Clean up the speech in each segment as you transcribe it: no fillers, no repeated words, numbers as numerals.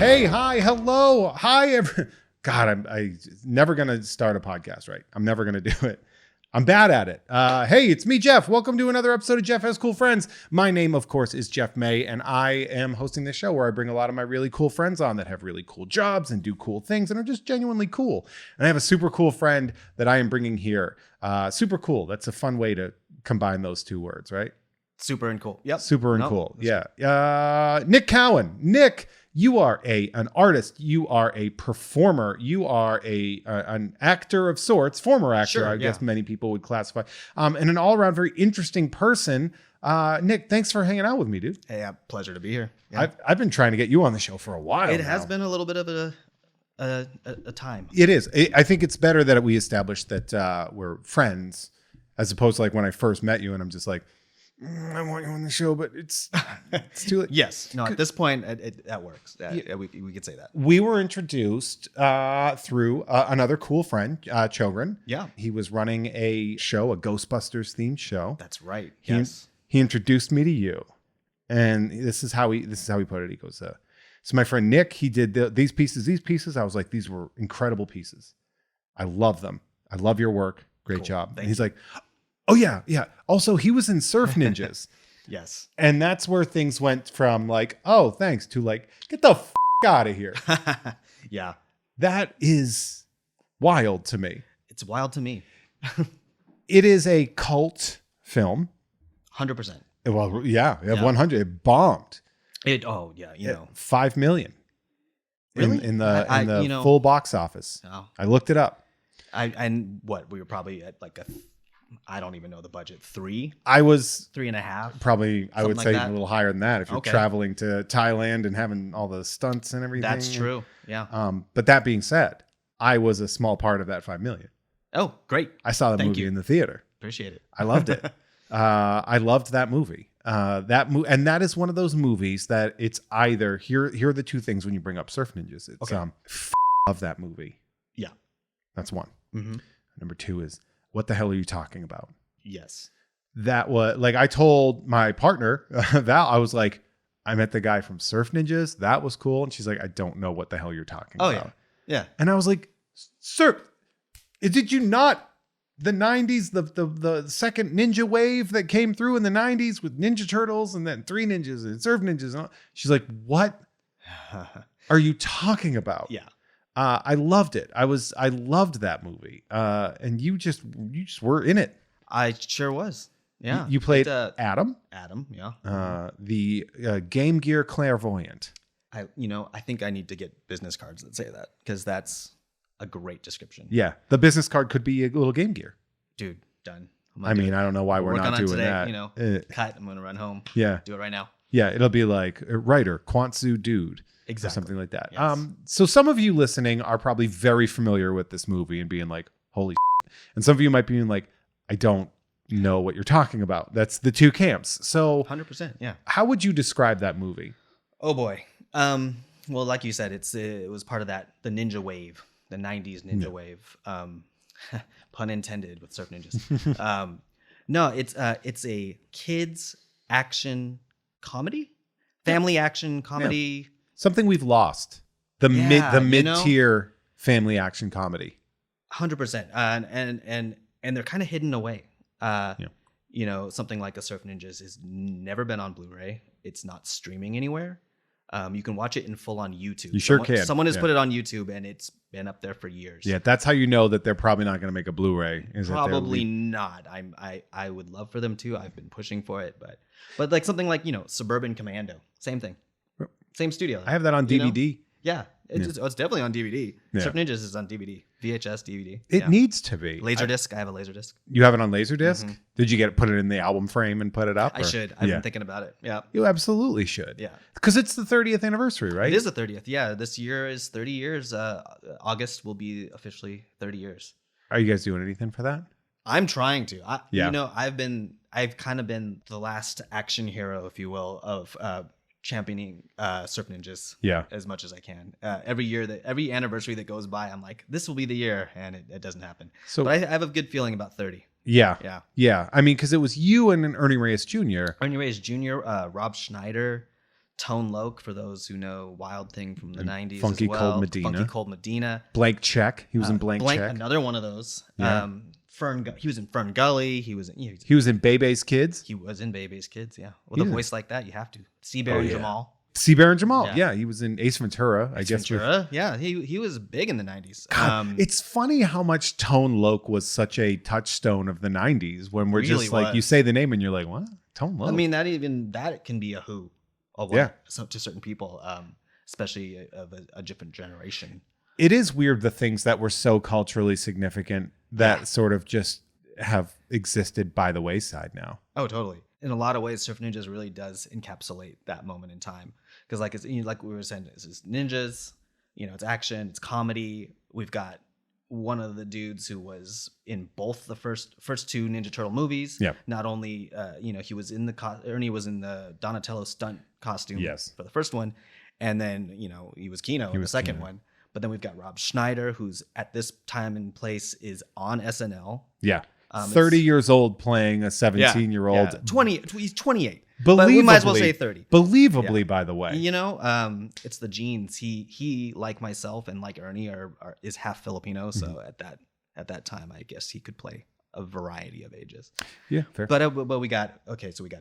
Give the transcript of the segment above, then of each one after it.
Hey, hi, hello, hi. God, I'm never going to start a podcast right. I'm never going to do it. I'm bad at it. Hey, it's me, Jeff. Welcome to another episode of Jeff Has Cool Friends. My name, of course, is Jeff May, and I am hosting this show where I bring a lot of my really cool friends on that have really cool jobs and do cool things and are just genuinely cool. And I have a super cool friend that I am bringing here. Super cool. That's a fun way to combine those two words, right? Super and cool. Yep. Super and cool. Yeah. Nick Cowan. Nick, you are an artist. You are a performer. You are an actor of sorts, former actor, Sure, I guess many people would classify, and an all-around very interesting person. Nick, thanks for hanging out with me, dude. Hey, pleasure to be here. Yeah. I've been trying to get you on the show for a while. It has been a little bit of a time. It is. I think it's better that we establish that we're friends, as opposed to like when I first met you and I'm just like, I want you on the show, but it's too late. Yes. No, at this point, that works. We could say that. We were introduced through another cool friend, Cowan. Yeah. He was running a show, a Ghostbusters themed show. That's right. Yes. He introduced me to you. And this is how he put it. He goes, so my friend Nick, he did these pieces. I was like, these were incredible pieces. I love them. I love your work. Great job. And he's like, oh, yeah. Also, he was in Surf Ninjas. Yes. And that's where things went from like, oh, thanks, to like, get the out of here. Yeah. That is wild to me. It's wild to me. It is a cult film. 100%. Well, yeah. 100. It bombed. You know. 5 million. Really? In the full box office. Oh. I looked it up. We were probably at like I don't even know the budget. 3? I was 3.5. probably, I would say like a little higher than that if you're traveling to Thailand and having all the stunts and everything. That's true. Yeah. But that being said, I was a small part of that 5 million. Oh, great. I saw the movie in the theater. Appreciate it. I loved it. I loved that movie. And that is one of those movies that it's either here are the two things when you bring up Surf Ninjas. It's love that movie. Yeah. That's one. Mm-hmm. Number 2 is, what the hell are you talking about? Yes. That was like, I told my partner, Val, I was like, I met the guy from Surf Ninjas. That was cool. And she's like, I don't know what the hell you're talking about. Yeah. And I was like, sir, did you not, the 90s, the second ninja wave that came through in the 90s with Ninja Turtles and then 3 Ninjas and Surf Ninjas. And all. She's like, what are you talking about? Yeah. I loved it. I loved that movie. And you just were in it. I sure was. Yeah. You played Adam. Adam. Yeah. The Game Gear clairvoyant. I think I need to get business cards that say that, because that's a great description. Yeah. The business card could be a little Game Gear. Dude, done. I don't know why we're not doing today, that. Cut. I'm going to run home. Yeah. Do it right now. Yeah. It'll be like writer, Quantzu Dude. Exactly. Or something like that. Yes. So some of you listening are probably very familiar with this movie and being like, holy shit. And some of you might be like, I don't know what you're talking about. That's the two camps. So 100%. Yeah. How would you describe that movie? Oh boy. Well, like you said, it was part of the ninja wave, the 90s ninja wave. Pun intended with Surf Ninjas. No, it's a kids action comedy, family action comedy. Yeah. Something we've lost. The mid-tier family action comedy. 100%. And they're kind of hidden away. Something like a Surf Ninjas has never been on Blu-ray. It's not streaming anywhere. You can watch it in full on YouTube. You sure can. Someone has put it on YouTube, and it's been up there for years. Yeah, that's how you know that they're probably not going to make a Blu-ray. Probably not. I would love for them to. I've been pushing for it, but like something like Suburban Commando, same thing. Same studio. I have that on DVD. Yeah. It's definitely on DVD. Yeah. Surf Ninjas is on DVD. VHS, DVD. It needs to be. Laserdisc. I have a Laserdisc. You have it on Laserdisc? Mm-hmm. Did you put it in the album frame and put it up? I should. I've been thinking about it. Yeah. You absolutely should. Yeah. Because it's the 30th anniversary, right? It is the 30th. Yeah. This year is 30 years. August will be officially 30 years. Are you guys doing anything for that? I'm trying to. I've kind of been the last action hero, if you will, of championing Surf Ninjas as much as I can. Every anniversary that goes by, I'm like, this will be the year, and it doesn't happen. But I have a good feeling about 30. Yeah. I mean, because it was you and Ernie Reyes Jr. Rob Schneider, Tone Loc, for those who know Wild Thing from the 90s Funky as well. Cold Medina. Funky Cold Medina. Blank Check. He was in Blank Check. Another one of those. Yeah. He was in Fern Gully. He was in Bebe's Kids. He was in Bebe's Kids, yeah. With a voice like that, you have to. Seabear and Jamal. Seabear and Jamal. Yeah, he was in Ace Ventura, I guess. Ventura. Yeah, he was big in the 90s. It's funny how much Tone Loc was such a touchstone of the 90s when we're Really just like, you say the name and you're like, what? Tone Loc. I mean, that can be a who of to certain people, especially of a different generation. It is weird the things that were so culturally significant that sort of just have existed by the wayside now. Oh, totally. In a lot of ways, Surf Ninjas really does encapsulate that moment in time. Because like we were saying, it's ninjas, it's action, it's comedy. We've got one of the dudes who was in both the first two Ninja Turtle movies. Yeah. Not only, he was in Ernie was in the Donatello stunt costume for the first one. And then, he was Kino in the second one. But then we've got Rob Schneider, who's at this time and place is on SNL. Yeah. 30 years old playing a 17-year-old. Yeah. He's 28. But we might as well say 30. Believably, by the way. It's the genes. He like myself and like Ernie is half Filipino. So at that time, I guess he could play a variety of ages. Yeah, fair. But we got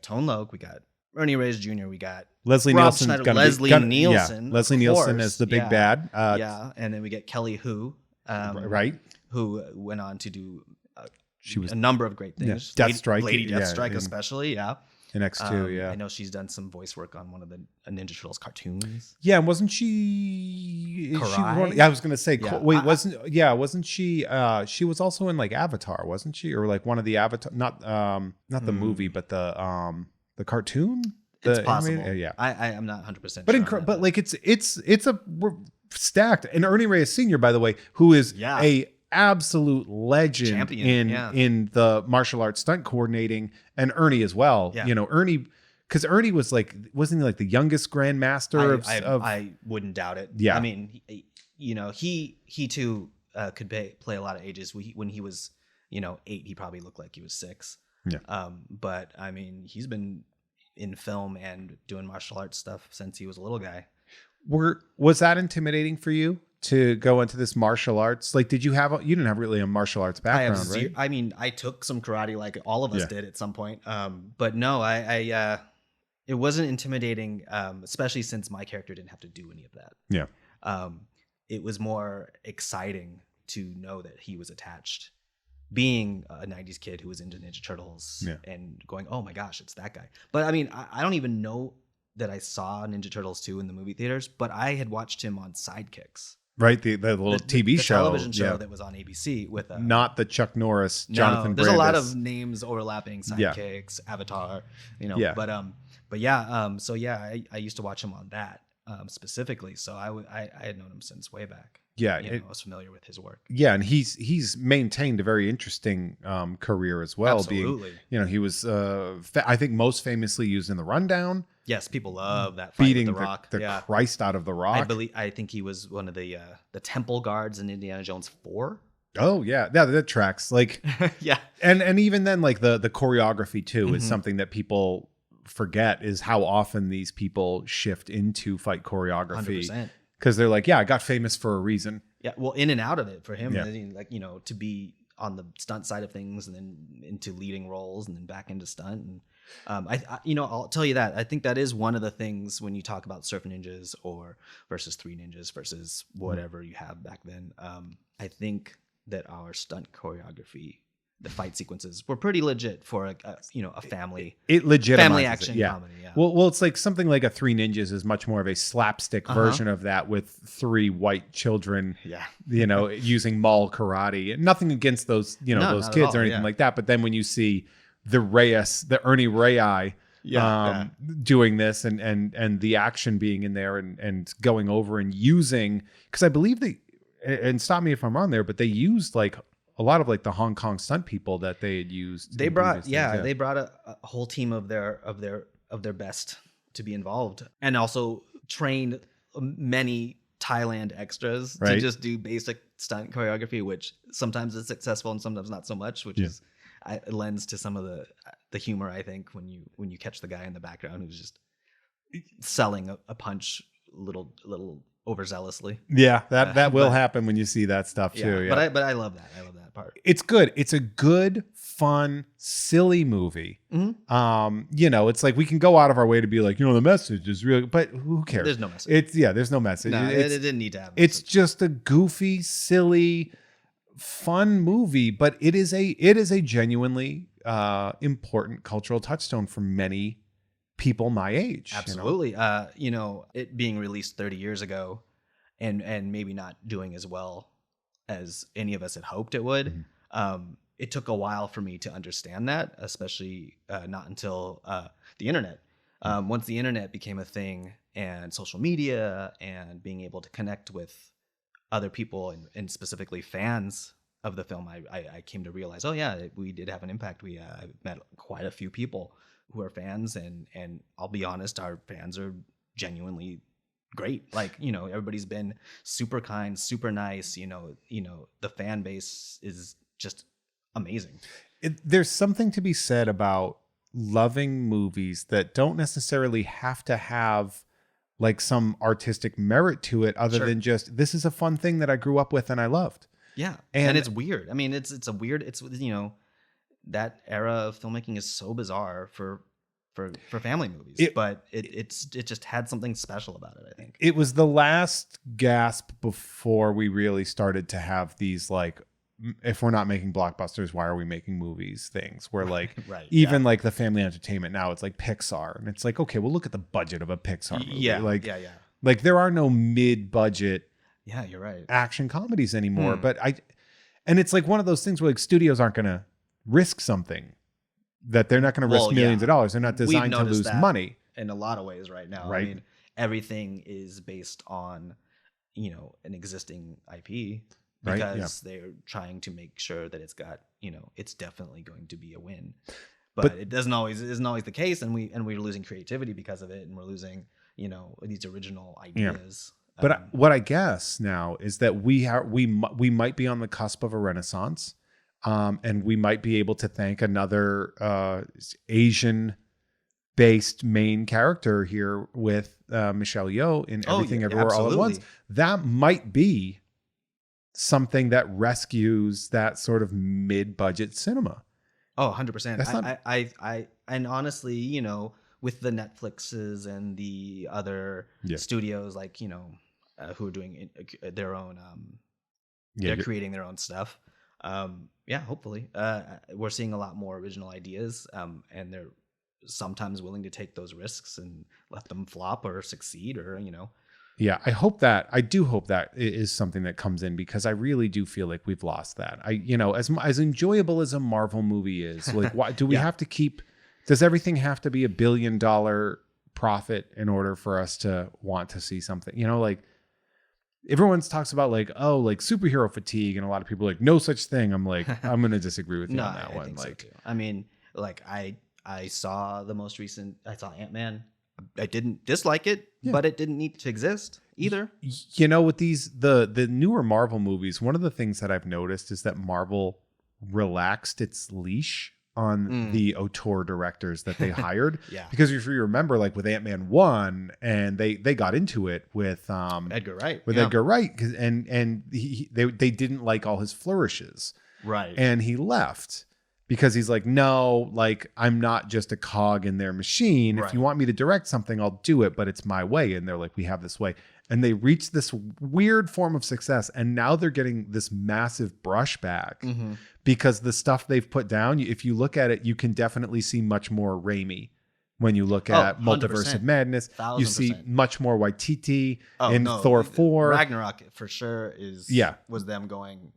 Tone Loc, we got Ernie Reyes Jr., we got Leslie Rob Nielsen. Schneider, Nielsen. Leslie Nielsen as the big bad. And then we get Kelly Hu. Right. Who went on to do a number of great things. Deathstrike. Lady Deathstrike especially, in X2, I know she's done some voice work on one of the Ninja Turtles cartoons. Yeah, and wasn't she? Karai? I was gonna say. Yeah. Wasn't she? She was also in like Avatar, wasn't she? Or like one of the Avatar, not the movie, but the cartoon. It's possible. Yeah, I'm not 100%. But like it's a stacked. And Ernie Reyes Sr., by the way, who is a absolute legend champion in the martial arts stunt coordinating, and Ernie as well. Yeah. Ernie, because Ernie wasn't he like the youngest grandmaster of I wouldn't doubt it. Yeah. I mean, he too could play a lot of ages. When he was 8, he probably looked like he was 6. Yeah. But I mean, he's been in film and doing martial arts stuff since he was a little guy. Was that intimidating for you to go into this martial arts? Like, you didn't have really a martial arts background, right? I mean, I took some karate like all of us did at some point. But no, I it wasn't intimidating, especially since my character didn't have to do any of that. Yeah. It was more exciting to know that he was attached. Being a 90s kid who was into Ninja Turtles and going, oh my gosh, it's that guy. But I mean, I don't even know that I saw Ninja Turtles 2 in the movie theaters, but I had watched him on Sidekicks. Right, the little TV show. Television show that was on ABC with not the Chuck Norris, Jonathan There's Brandis. a lot of names overlapping, Sidekicks, Avatar, But I used to watch him on that specifically. So I had known him since way back. Yeah, I was familiar with his work. Yeah, and he's maintained a very interesting career as well. Absolutely. Being, he was I think most famously used in The Rundown. Yes, people love that fight beating with the Rock. The Christ out of the Rock. I think he was one of the temple guards in Indiana Jones 4. Oh yeah, that tracks. Like yeah, and even then, like the choreography too is something that people forget is how often these people shift into fight choreography. 100%. Because they're like, I got famous for a reason. Yeah, well, in and out of it for him, like to be on the stunt side of things and then into leading roles and then back into stunt. And I'll tell you that I think that is one of the things when you talk about Surf Ninjas or versus Three Ninjas versus whatever you have back then. I think that our stunt choreography, the fight sequences, were pretty legit for a family. It legitimizes family action comedy. Yeah. Well, it's like something like a Three Ninjas is much more of a slapstick version of that with 3 white children. Yeah. Using mall karate. Nothing against those those kids or anything like that. But then when you see the Ernie Reyes doing this and the action being in there and going over and using, because I believe and stop me if I'm wrong there, but they used like a lot of like the Hong Kong stunt people that they had used. They brought they brought a whole team of their best to be involved, and also trained many Thailand extras to just do basic stunt choreography, which sometimes is successful and sometimes not so much, which is it lends to some of the humor, I think, when you catch the guy in the background who's just selling a punch little overzealously. Yeah, that will happen when you see that stuff too. Yeah. But I love that. I love that part. It's good. It's a good, fun, silly movie. It's like we can go out of our way to be like, the message is real, but who cares? There's no message. There's no message. No, it didn't need to have. It's just a goofy, silly, fun movie, but it is a genuinely important cultural touchstone for many people my age. Absolutely. It being released 30 years ago and maybe not doing as well as any of us had hoped it would. It took a while for me to understand that, especially not until the internet. Once the internet became a thing and social media and being able to connect with other people and specifically fans of the film, I came to realize, we did have an impact. I met quite a few people who are fans, and I'll be honest, our fans are genuinely great. Like, everybody's been super kind, super nice. The fan base is just amazing. There's something to be said about loving movies that don't necessarily have to have like some artistic merit to it other than just, this is a fun thing that I grew up with and I loved. Yeah. And it's weird. I mean, it's that era of filmmaking is so bizarre for family movies, but it just had something special about it, I think. It was the last gasp before we really started to have these, like, if we're not making blockbusters, why are we making movies things where like like the family entertainment now, it's like Pixar, and it's like, okay, well, look at the budget of a Pixar movie. Like there are no mid-budget you're right, action comedies anymore. But and it's like one of those things where like studios aren't gonna risk something that they're not going to risk millions of dollars. They're not designed to lose money in a lot of ways right now. Right. I mean, everything is based on, an existing IP because they're trying to make sure that it's got, it's definitely going to be a win. But it isn't always the case. And we're losing creativity because of it. And we're losing, these original ideas. Yeah. But what I guess now is that we might be on the cusp of a renaissance. And we might be able to thank another Asian-based main character here with Michelle Yeoh in Everything Everywhere All at Once. That might be something that rescues that sort of mid-budget cinema. Oh, 100%. And honestly, with the Netflixes and the other studios, like, who are doing their own, they're creating their own stuff. Hopefully we're seeing a lot more original ideas, and they're sometimes willing to take those risks and let them flop or succeed, or I do hope that is something that comes in, because I really do feel like we've lost that. As enjoyable as a Marvel movie is, like, why do we have to does everything have to be $1 billion profit in order for us to want to see something? Like, everyone talks about like, like superhero fatigue, and a lot of people are like, no such thing. I'm like, I'm going to disagree with you on that one. Think so too. I mean, like I saw Ant-Man. I didn't dislike it, but it didn't need to exist either. With the newer Marvel movies, one of the things that I've noticed is that Marvel relaxed its leash on the auteur directors that they hired. Because if you remember, like with Ant-Man 1, and they got into it with Edgar Wright. Edgar Wright, and they didn't like all his flourishes. Right. And he left because he's like, no, like, I'm not just a cog in their machine. If you want me to direct something, I'll do it, but it's my way. And they're like, we have this way. And they reached this weird form of success. And now they're getting this massive brushback because the stuff they've put down, if you look at it, you can definitely see much more Raimi. When you look at Multiverse of Madness, 1000%. You see much more Waititi in Thor 4. Ragnarok for sure was them going,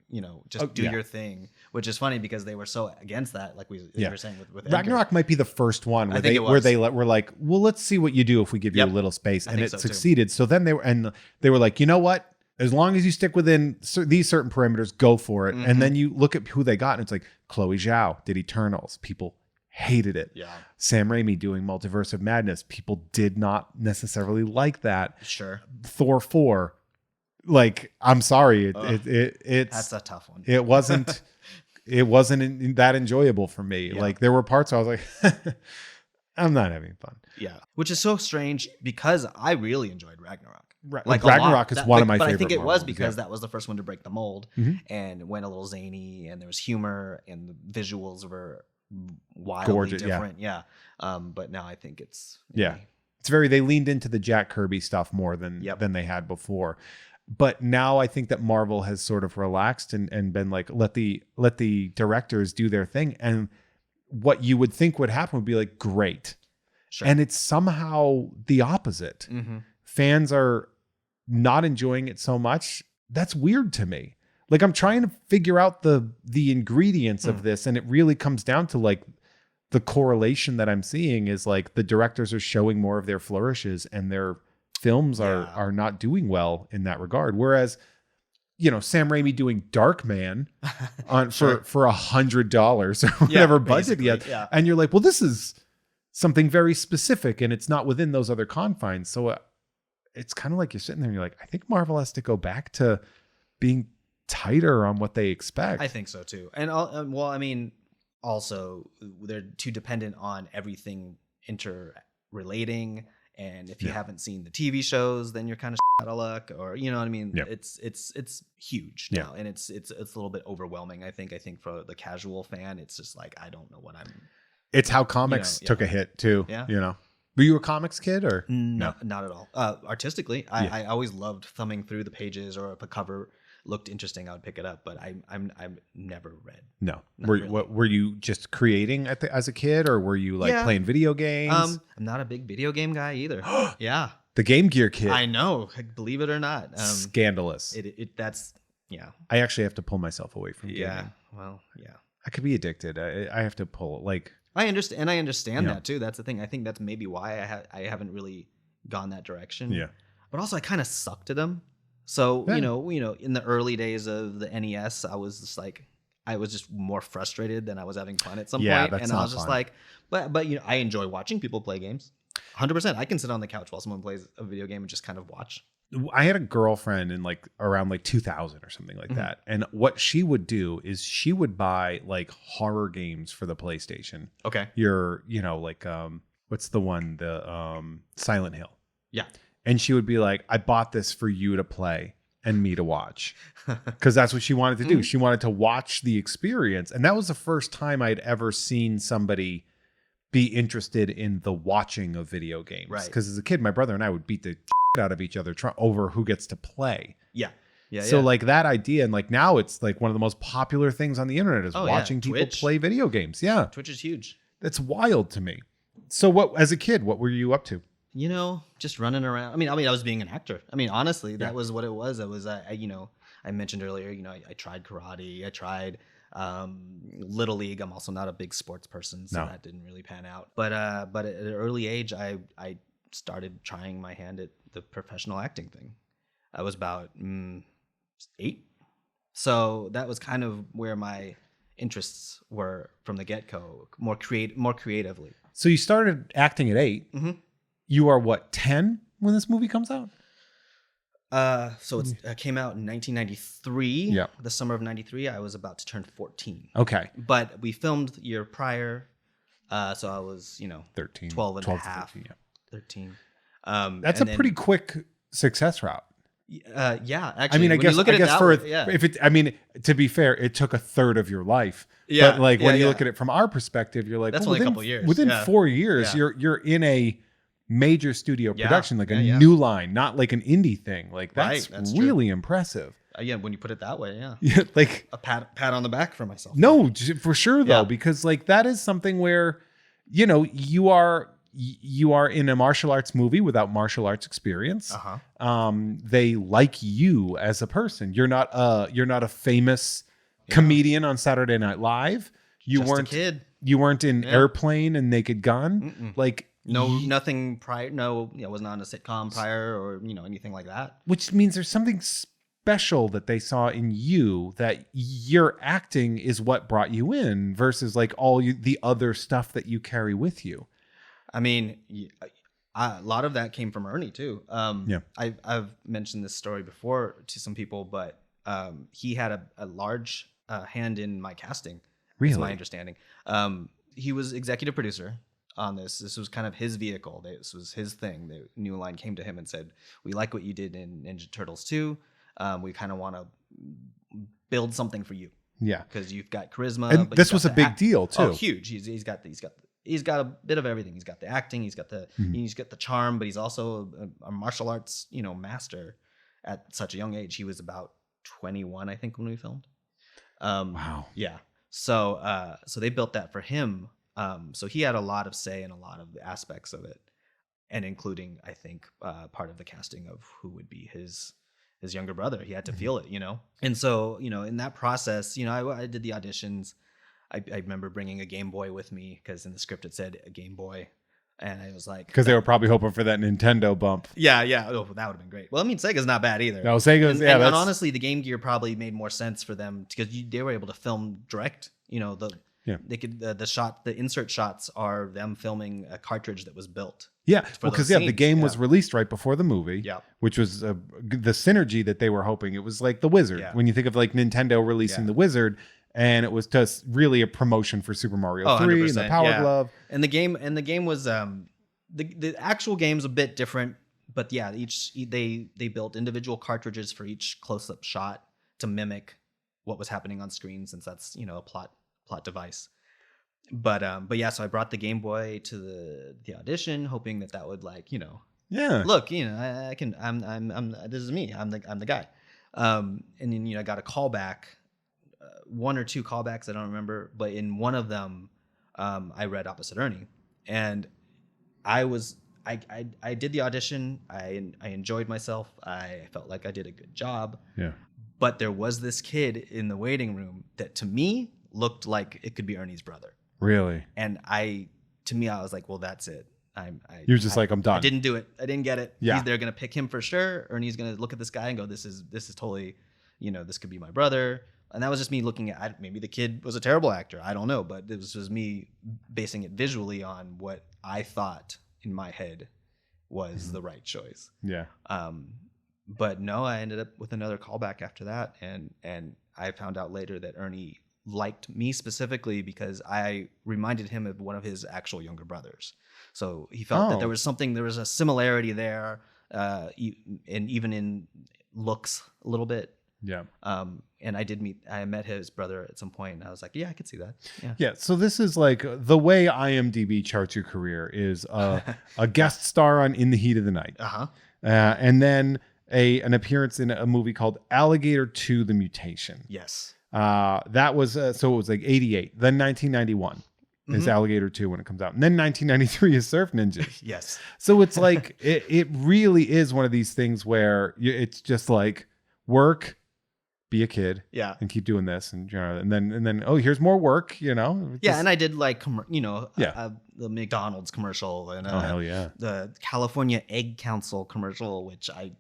just do your thing, which is funny because they were so against that, like we were saying with Ragnarok Edgar. Might be the first one where they were like, well, let's see what you do if we give you a little space, and it succeeded. Too. So then they were like, you know what? As long as you stick within these certain parameters, go for it. And then you look at who they got, and it's like Chloe Zhao did Eternals. People hated it. Yeah. Sam Raimi doing Multiverse of Madness. People did not necessarily like that. Sure. Thor 4. Like, I'm sorry. It's that's a tough one. It wasn't that enjoyable for me. Yeah. Like, there were parts I was like, I'm not having fun. Yeah, which is so strange because I really enjoyed Ragnarok. Like Ragnarok is one of my favorite. But I think it was Marvel because movies, that was the first one to break the mold and went a little zany, and there was humor, and the visuals were wildly Gorgeous, different. Yeah. But now I think it's it's they leaned into the Jack Kirby stuff more than they had before. But now I think that Marvel has sort of relaxed and been like, let the directors do their thing. And what you would think would happen would be like, great. Sure. And it's somehow the opposite. Fans are not enjoying it so much. That's weird to me. Like, I'm trying to figure out the ingredients of this, and it really comes down to like the correlation that I'm seeing is like the directors are showing more of their flourishes and their films are not doing well in that regard. Whereas, you know, Sam Raimi doing Darkman on for $100 or whatever budget he had, and you're like, well, this is something very specific, and it's not within those other confines. So it's kind of like you're sitting there and you're like, I think Marvel has to go back to being tighter on what they expect. I think so too. And well, I mean, also they're too dependent on everything interrelating. And if you haven't seen the TV shows, then you're kind of out of luck, or you know what I mean. Yeah. It's huge now, and it's a little bit overwhelming. I think for the casual fan, it's just like, I don't know what I'm. It's how comics took a hit too. Yeah. You know, were you a comics kid or no? Not at all. Artistically, I always loved thumbing through the pages, or if a cover looked interesting, I would pick it up. But I'm never read. No. What were you just creating as a kid, or were you like playing video games? I'm not a big video game guy either. Yeah. The Game Gear kid. I know. Believe it or not. Scandalous. That's I actually have to pull myself away from gaming. Yeah. Well, yeah. I could be addicted. I have to pull like. I understand that too. That's the thing. I think that's maybe why I haven't really gone that direction. Yeah. But also, I kind of sucked at them. So you know, in the early days of the NES, I was just more frustrated than I was having fun at some point, and I was just like, but you know, I enjoy watching people play games. 100%. I can sit on the couch while someone plays a video game and just kind of watch. I had a girlfriend in like around like 2000 or something like that. And what she would do is she would buy like horror games for the PlayStation. Okay. Like, what's the one? The Silent Hill. Yeah. And she would be like, I bought this for you to play and me to watch. Because that's what she wanted to do. She wanted to watch the experience. And that was the first time I'd ever seen somebody be interested in the watching of video games. Right. Because as a kid, my brother and I would beat the out of each other over who gets to play. Yeah. Yeah. So like that idea, and like now it's like one of the most popular things on the internet is watching people play video games. Yeah. Twitch is huge. That's wild to me. So as a kid, what were you up to? You know, just running around. I mean, I was being an actor. I mean, honestly, that was what it was. I mentioned earlier, I tried karate. I tried Little League. I'm also not a big sports person, so that didn't really pan out. But at an early age, I started trying my hand at the professional acting thing. I was about 8. So that was kind of where my interests were from the get-go, more creatively. So you started acting at 8. Mm-hmm. You are what, 10 when this movie comes out? So it came out in 1993. Yeah. The summer of 93. I was about to turn 14. Okay. But we filmed the year prior. So I was, 13, 12 and a half. 13, 13. That's a pretty quick success route. Yeah, actually. I mean, I guess to be fair, it took a third of your life. Yeah. But like when you look at it from our perspective, you're like, that's only a couple years. Within 4 years, you're in a major studio production, like a New Line, not like an indie thing. Like that's really impressive. Yeah, when you put it that way, yeah. Yeah, like a pat on the back for myself. No, for sure though, because like that is something where, you are in a martial arts movie without martial arts experience. They like you as a person. You're not a famous comedian on Saturday Night Live. You Just weren't a kid. You weren't in Airplane and Naked Gun. Mm-mm. Like nothing prior. No, wasn't on a sitcom prior or anything like that. Which means there's something special that they saw in you, that your acting is what brought you in versus like the other stuff that you carry with you. I mean, a lot of that came from Ernie too. I've mentioned this story before to some people, but he had a large hand in my casting. Really? That's my understanding. He was executive producer on this. This was kind of his vehicle. This was his thing. The New Line came to him and said, "We like what you did in Ninja Turtles 2. We kind of want to build something for you." Yeah, because you've got charisma. And but this was a big deal too. Oh, huge. He's got a bit of everything. He's got the acting. He's got the charm, but he's also a martial arts master at such a young age. He was about 21, I think, when we filmed. Wow. Yeah. So so they built that for him. So he had a lot of say in a lot of the aspects of it, and including, I think, part of the casting of who would be his younger brother. He had to feel it, And so, in that process, I did the auditions. I remember bringing a Game Boy with me because in the script it said a Game Boy. And I was like... Because they were probably hoping for that Nintendo bump. Yeah. Oh, that would have been great. Well, I mean, Sega's not bad either. No, Sega's... And honestly, the Game Gear probably made more sense for them because they were able to film direct. They could the insert shots are them filming a cartridge that was built. Yeah, because the game was released right before the movie, which was the synergy that they were hoping. It was like The Wizard. Yeah. When you think of like Nintendo releasing The Wizard, and it was just really a promotion for Super Mario 3 and the Power Glove. And the game was the actual game's a bit different, but yeah, they built individual cartridges for each close-up shot to mimic what was happening on screen, since that's a plot device. But yeah, so I brought the Game Boy to the audition, hoping that would look, I can, I'm this is me, I'm the guy. And then I got a callback, one or two callbacks, I don't remember, but in one of them, I read opposite Ernie, and I did the audition. I enjoyed myself. I felt like I did a good job. Yeah. But there was this kid in the waiting room that to me looked like it could be Ernie's brother. Really? And I was like, well, that's it. You're just like, I'm done. I didn't do it. I didn't get it. Yeah. They're going to pick him for sure. Ernie's going to look at this guy and go, this is totally, this could be my brother. And that was just me looking at, maybe the kid was a terrible actor. I don't know. But it was just me basing it visually on what I thought in my head was the right choice. Yeah. But no, I ended up with another callback after that. And I found out later that Ernie liked me specifically because I reminded him of one of his actual younger brothers. So he felt that there was a similarity there, and even in looks a little bit. Yeah. And I met his brother at some point, and I was like, yeah, I could see that. Yeah. Yeah. So this is like the way IMDb charts your career is a guest star on In the Heat of the Night. Uh-huh. And then an appearance in a movie called Alligator 2: The Mutation. Yes. That was so it was like 88. Then 1991 is Alligator 2 when it comes out, and then 1993 is Surf Ninjas. Yes. So it's like it really is one of these things where it's just like work, be a kid, and keep doing this, and and then oh, here's more work, and I did like the McDonald's commercial and oh hell yeah, the California Egg Council commercial, which I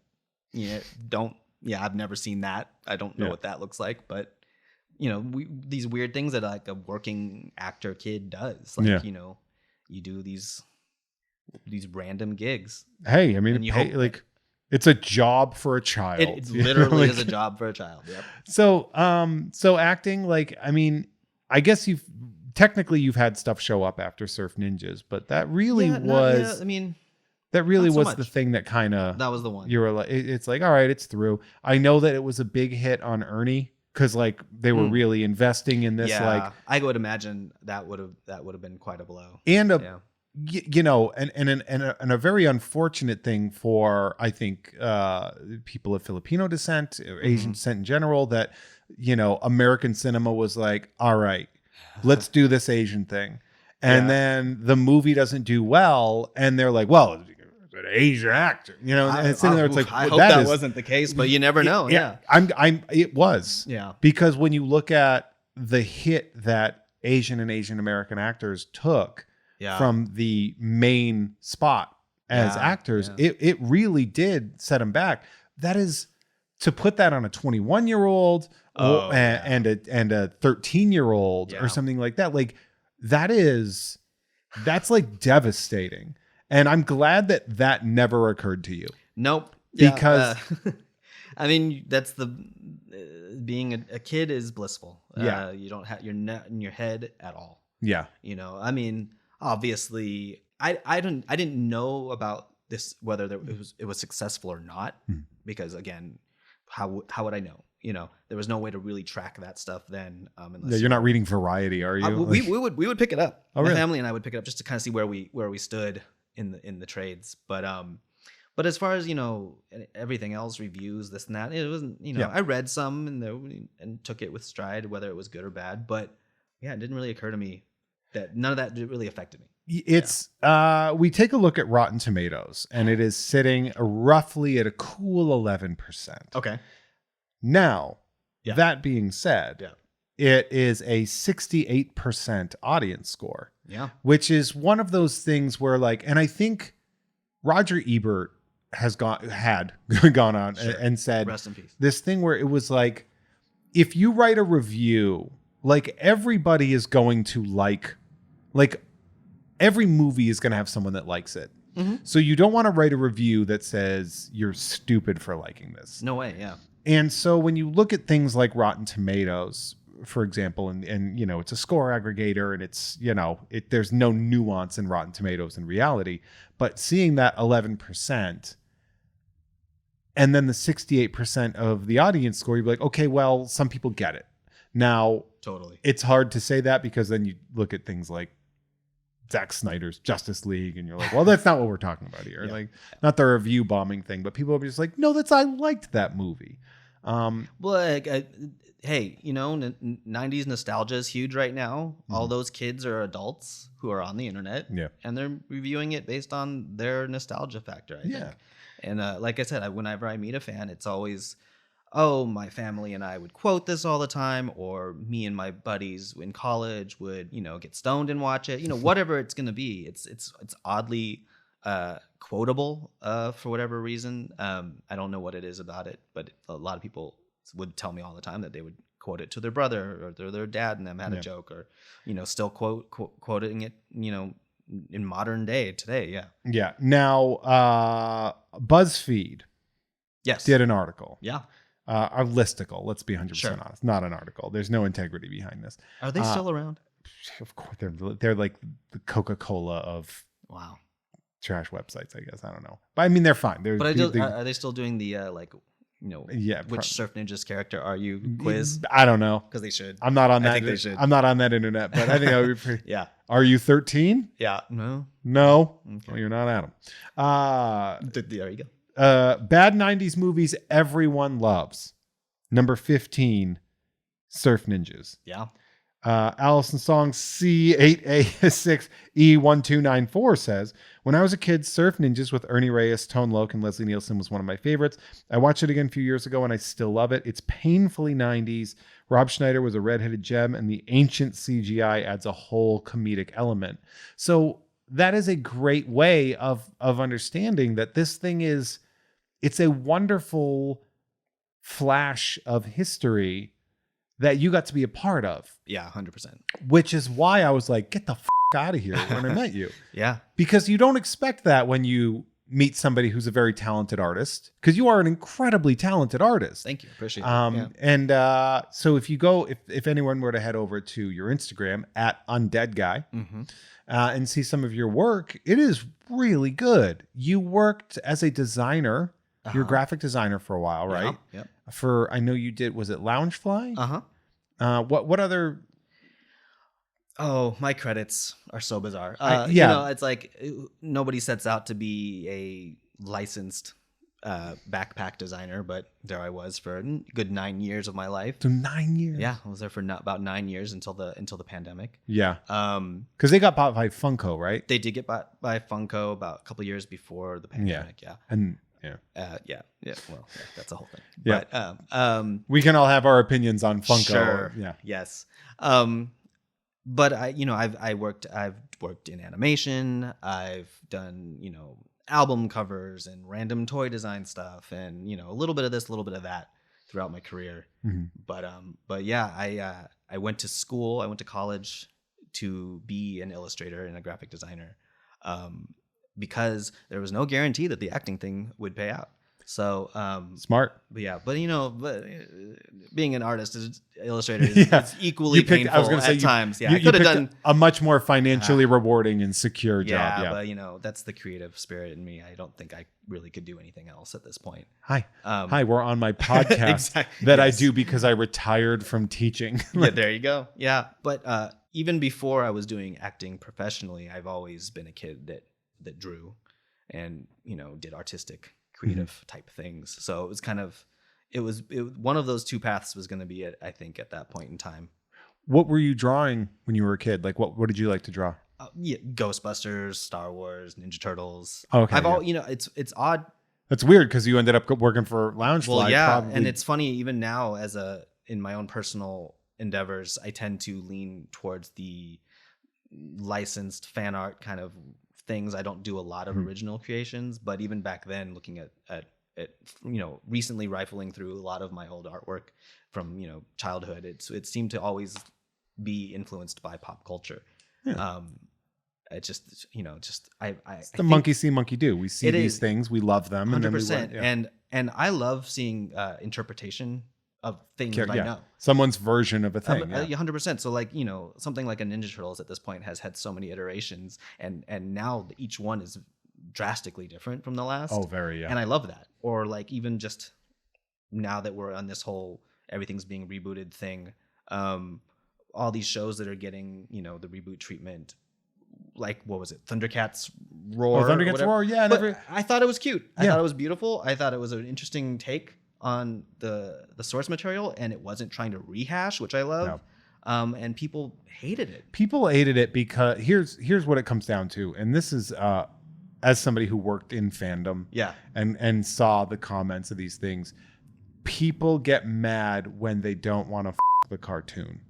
I've never seen that. I don't know what that looks like, but these weird things that like a working actor kid does, like you do these random gigs. Hey, I mean, it's a job for a child. It literally is a job for a child. Yep. So acting, like, I mean, I guess you've had stuff show up after Surf Ninjas, but that really was the thing that kind of, that was the one. You were like, it's like, all right, it's through. I know that it was a big hit on Ernie because like they were really investing in this. Yeah, like I would imagine that would have been quite a blow. And and a very unfortunate thing for, I think, people of Filipino descent or Asian descent in general, that, American cinema was like, all right, let's do this Asian thing. And then the movie doesn't do well. And they're like, well, it's an Asian actor, and it's sitting there. It's like, I hope that wasn't the case, but you never know. Yeah. It was. Yeah. Because when you look at the hit that Asian and Asian American actors took, from the main spot as actors, it really did set them back. That is, to put that on a 21-year-old and a 13-year-old or something like that. Like that's like devastating. And I'm glad that never occurred to you. Nope. Because I mean, that's being a kid is blissful. You don't have, you're not in your head at all. Yeah. I mean, obviously I didn't know about this, whether it was successful or not, because again, how would I know? There was no way to really track that stuff then. Unless You're not reading Variety, are you? we would pick it up. Oh, My really? family and I would pick it up just to kind of see where we stood in the trades. But as far as everything else, reviews, this and that, it wasn't. I read some and took it with stride, whether it was good or bad. But yeah, it didn't really occur to me that none of that really affected me. It's we take a look at Rotten Tomatoes, and it is sitting roughly at a cool 11%. Okay. Now, Yeah. that being said, Yeah. it is a 68% audience score. Yeah. Which is one of those things where, like, and I think Roger Ebert has gone on Sure. and said Rest in peace. this thing where it was like, if you write a review, like, everybody is going to like every movie is going to have someone that likes it. Mm-hmm. So you don't want to write a review that says you're stupid for liking this. No way. Yeah. And so when you look at things like Rotten Tomatoes, for example, and it's a score aggregator, and it's, there's no nuance in Rotten Tomatoes in reality, but seeing that 11% and then the 68% of the audience score, you'd be like, okay, well, some people get it. Now, Totally. it's hard to say that, because then you look at things like Zack Snyder's Justice League, and you're like, well, that's not what we're talking about here. Yeah. Like, not the review bombing thing, but people are just like, no, I liked that movie. Well, hey, 90s nostalgia is huge right now. All those kids are adults who are on the internet, and they're reviewing it based on their nostalgia factor, I think. And like I said, whenever I meet a fan, it's always, oh, my family and I would quote this all the time, or me and my buddies in college would, get stoned and watch it. Whatever it's going to be, it's oddly quotable for whatever reason. I don't know what it is about it, but a lot of people would tell me all the time that they would quote it to their brother or their dad, and them had a joke, or still quoting it in modern day today. Yeah. Now, BuzzFeed did an article. A listicle, let's be 100% honest, not an article. There's no integrity behind this. Are they still around? Of course, they're like the Coca-Cola of trash websites, I guess. I don't know, but I mean, they're fine. Are they still doing the which Surf Ninjas character are you quiz? I don't know, because they should. I'm not on that. I think they should. I'm not on that internet, but I think that would be pretty. Yeah. Are you 13? Yeah. No. Okay. Well, you're not Adam. There you go. Bad 90s movies everyone loves. Number 15, Surf Ninjas. Yeah. Allison Song C8A6E1294 says, when I was a kid, Surf Ninjas with Ernie Reyes, Tone Loc, and Leslie Nielsen was one of my favorites. I watched it again a few years ago, and I still love it. It's painfully 90s. Rob Schneider was a redheaded gem, and the ancient CGI adds a whole comedic element. So that is a great way of understanding that this thing is, it's a wonderful flash of history that you got to be a part of. Yeah, 100%. Which is why I was like, get the out of here when I met you. Yeah. Because you don't expect that when you meet somebody who's a very talented artist, because you are an incredibly talented artist. Thank you. Appreciate it. And so if you go, if anyone were to head over to your Instagram at Undead Guy, and see some of your work, it is really good. You worked as a designer. You're a graphic designer for a while, right? Yep. I know you did, was it Loungefly? Uh-huh. What other? Oh, my credits are so bizarre. It's like nobody sets out to be a licensed backpack designer, but there I was for a good 9 years of my life. So 9 years? Yeah, I was there for about 9 years until the pandemic. Yeah. Because they got bought by Funko, right? They did get bought by Funko about a couple years before the pandemic. Yeah. And Well, that's a whole thing. Yeah. But we can all have our opinions on Funko. Sure. Yeah. Yes. But I've worked in animation. I've done, album covers and random toy design stuff, and a little bit of this, a little bit of that throughout my career. But yeah, I went to school. I went to college to be an illustrator and a graphic designer, because there was no guarantee that the acting thing would pay out. So Smart. But yeah, but being an artist, illustrator, is equally painful I was going to say at times. Yeah, you I could have picked done a much more financially rewarding and secure job. Yeah, but that's the creative spirit in me. I don't think I really could do anything else at this point. Hi, we're on my podcast that I do because I retired from teaching. Yeah, there you go. Yeah, but even before I was doing acting professionally, I've always been a kid that drew and did artistic creative type things. So it was kind of one of those two paths was going to be it, I think, at that point in time. What were you drawing when you were a kid? Like what did you like to draw? Ghostbusters, Star Wars, Ninja Turtles. Okay, it's odd. That's weird because you ended up working for Loungefly. Well, yeah, and it's funny even now in my own personal endeavors, I tend to lean towards the licensed fan art kind of things. I don't do a lot of original creations, but even back then, looking at recently rifling through a lot of my old artwork from childhood, it seemed to always be influenced by pop culture. Yeah. It just it's the monkey see, monkey do. We see these things, we love them, 100%. And I love seeing interpretation of things that I know. Someone's version of a thing. 100%. So something like a Ninja Turtles at this point has had so many iterations, and now each one is drastically different from the last. Oh, very, yeah. And I love that. Or even just now that we're on this whole everything's being rebooted thing, all these shows that are getting, the reboot treatment, like what was it, Thundercats Roar? Thundercats Roar, yeah. I thought it was cute. I thought it was beautiful. I thought it was an interesting take on the source material, and it wasn't trying to rehash, which I love. No. And people hated it. People hated it because here's what it comes down to, and this is as somebody who worked in fandom, and saw the comments of these things. People get mad when they don't want to the cartoon.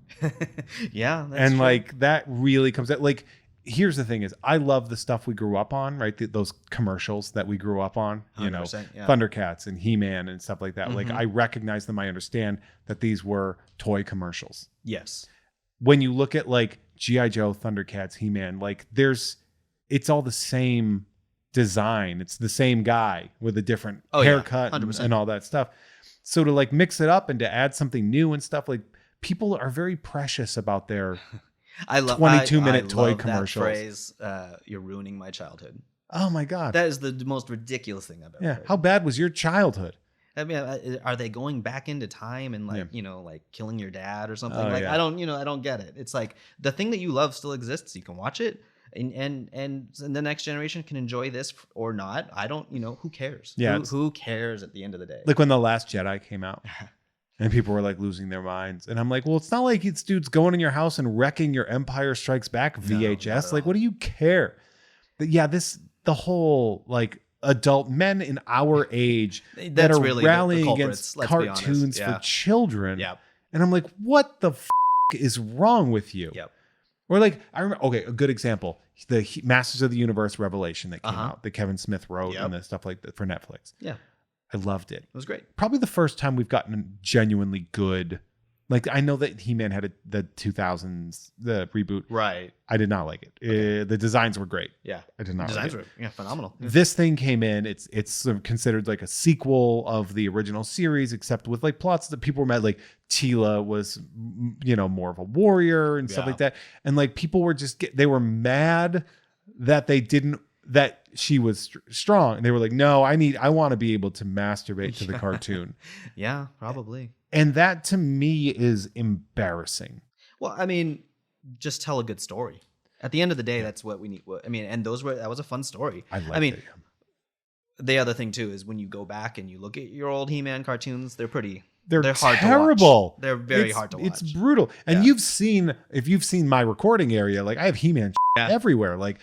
Yeah, that's and true. that really comes out. Here's the thing: is I love the stuff we grew up on, right? Those commercials that we grew up on, Thundercats and He-Man and stuff like that. Mm-hmm. I recognize them. I understand that these were toy commercials. Yes. When you look at G.I. Joe, Thundercats, He-Man, it's all the same design. It's the same guy with a different haircut and all that stuff. So to mix it up and to add something new and stuff, people are very precious about their 22-minute toy commercials. That phrase, you're ruining my childhood. Oh my God. That is the most ridiculous thing I've ever heard. How bad was your childhood? I mean, are they going back into time and killing your dad or something? I don't get it. It's the thing that you love still exists. You can watch it and the next generation can enjoy this or not. I don't, who cares? Yeah. Who cares at the end of the day? When The Last Jedi came out. And people were losing their minds. And I'm well, it's not like it's dudes going in your house and wrecking your Empire Strikes Back VHS. No, what do you care? But the whole adult men in our age that are really rallying against cartoons for children. Yep. And I'm what the is wrong with you? Yep. Or I remember, a good example, the Masters of the Universe Revelation that came out, that Kevin Smith wrote and the stuff like that for Netflix. Yeah. I loved it. It was great. Probably the first time we've gotten a genuinely good. I know that He-Man had the 2000s, the reboot. Right. I did not like it. Okay. The designs were great. Yeah. I did not like it. Designs were phenomenal. This thing came in. It's considered a sequel of the original series, except with plots that people were mad. Tila was, more of a warrior and stuff like that. And people were they were mad that they didn't, that she was strong, and they were no, I want to be able to masturbate to the cartoon. Yeah, probably. And that to me is embarrassing. Well, I mean, just tell a good story. At the end of the day, that's what we need. And that was a fun story. It. The other thing too is when you go back and you look at your old He-Man cartoons, they're hard terrible. To watch. They're very hard to watch. It's brutal. And if you've seen my recording area, I have He-Man everywhere. I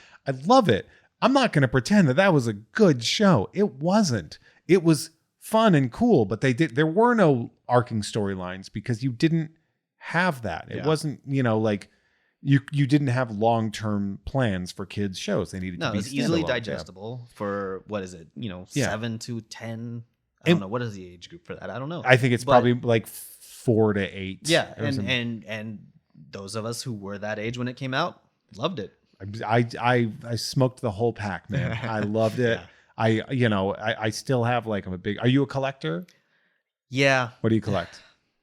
love it. I'm not going to pretend that was a good show. It wasn't. It was fun and cool, but there were no arcing storylines because you didn't have that. It wasn't, you didn't have long-term plans for kids shows. They needed to be easily digestible for, what is it? 7 to 10. I don't know. What is the age group for that? I don't know. I think it's probably 4 to 8. Yeah. And those of us who were that age when it came out loved it. I smoked the whole pack, man. I loved it. I still have like, are you a collector? Yeah. What do you collect?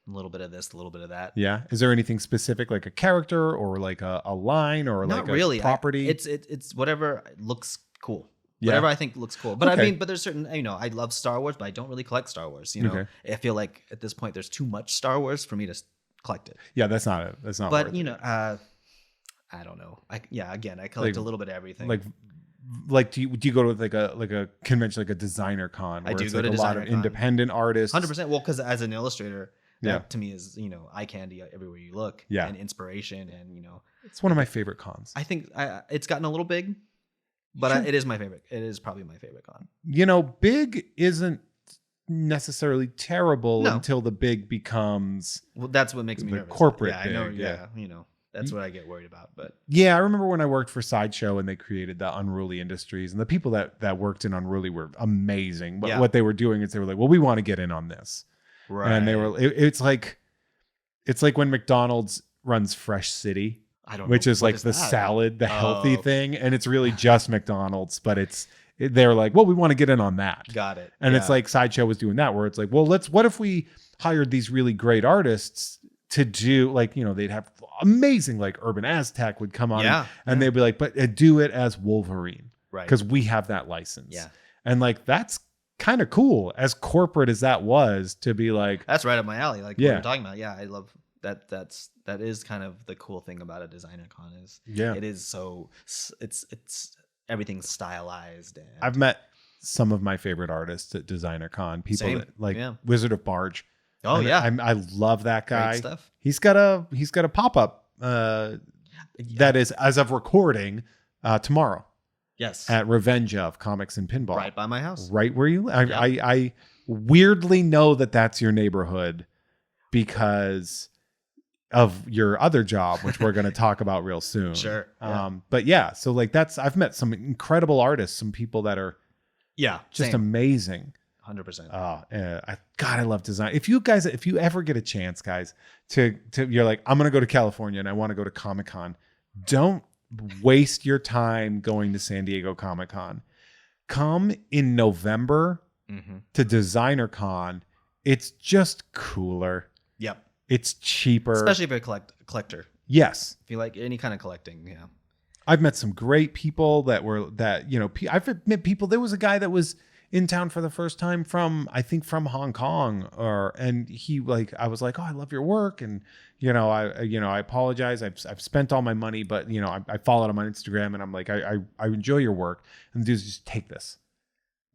A little bit of this, a little bit of that. Yeah. Is there anything specific, like a character or like a line or Not like really. a property? It's whatever looks cool. Yeah. Whatever I think looks cool. But Okay. I mean, but there's certain, I love Star Wars, but I don't really collect Star Wars. Okay. I feel like at this point there's too much Star Wars for me to collect it. Yeah, that's not But worth I don't know. Again, I collect Like- a little bit of everything. like do you go to like a convention, like a designer con where I do it's go like to a lot designer of con. independent artists? 100%. Well, because as an illustrator, that Yeah. to me is eye candy everywhere you look. Yeah. And inspiration, and It's one of my favorite cons. I think it's gotten a little big, but Sure. it is my favorite. It is probably my favorite con. Big isn't necessarily terrible No. until the big becomes. Well, that's what makes me The nervous. corporate Yeah, I know. big, Yeah, that's what I get worried about. But Yeah, I remember when I worked for Sideshow and they created the Unruly Industries, and the people that worked in Unruly were amazing. But Yeah. what they were doing is they were like, well, we want to get in on this. And they were, it's like when McDonald's runs Fresh City, I don't know. which is What like the that? salad, the healthy Oh. thing. And it's really just McDonald's, but they're like, well, we want to get in on that. Got it. And it's Yeah. like Sideshow was doing that, where it's like, well, what if we hired these really great artists to do, like, they'd have amazing, like Urban Aztec would come on, Yeah, and yeah. they'd be like, but do it as Wolverine, Right. because we have that license. Yeah. And like, that's kind of cool, as corporate as that was, to be like, That's right up my alley. Like Yeah. what we're talking about. Yeah, I love that. That is kind of the cool thing about a designer con is yeah. it is so it's everything's stylized. And I've met some of my favorite artists at Designer Con, people Same. that like Yeah. Wizard of Barge. oh yeah, I love that great guy. stuff. He's got a pop-up that is, as of recording, tomorrow Yes, at Revenge of Comics and Pinball, right by my house. right where you live. Yep. I weirdly know that that's your neighborhood because of your other job, which we're going to talk about real soon. Sure. Yeah. But yeah, so like I've met some incredible artists, some people that are Yeah, just amazing. 100%. I love design. If you ever get a chance, guys, to you're like, I'm going to go to California and I want to go to Comic-Con. Don't waste your time going to San Diego Comic-Con. Come in November Mm-hmm. to Designer Con. It's just cooler. Yep. It's cheaper. Especially if you're a collector. Yes. If you like any kind of collecting, yeah. I've met some great people I've met people. There was a guy that was in town for the first time from Hong Kong, and he, like, I was like, oh, I love your work. And, I apologize. I've spent all my money, but I followed him on Instagram and I'm like, I enjoy your work. And the dude's just, take this.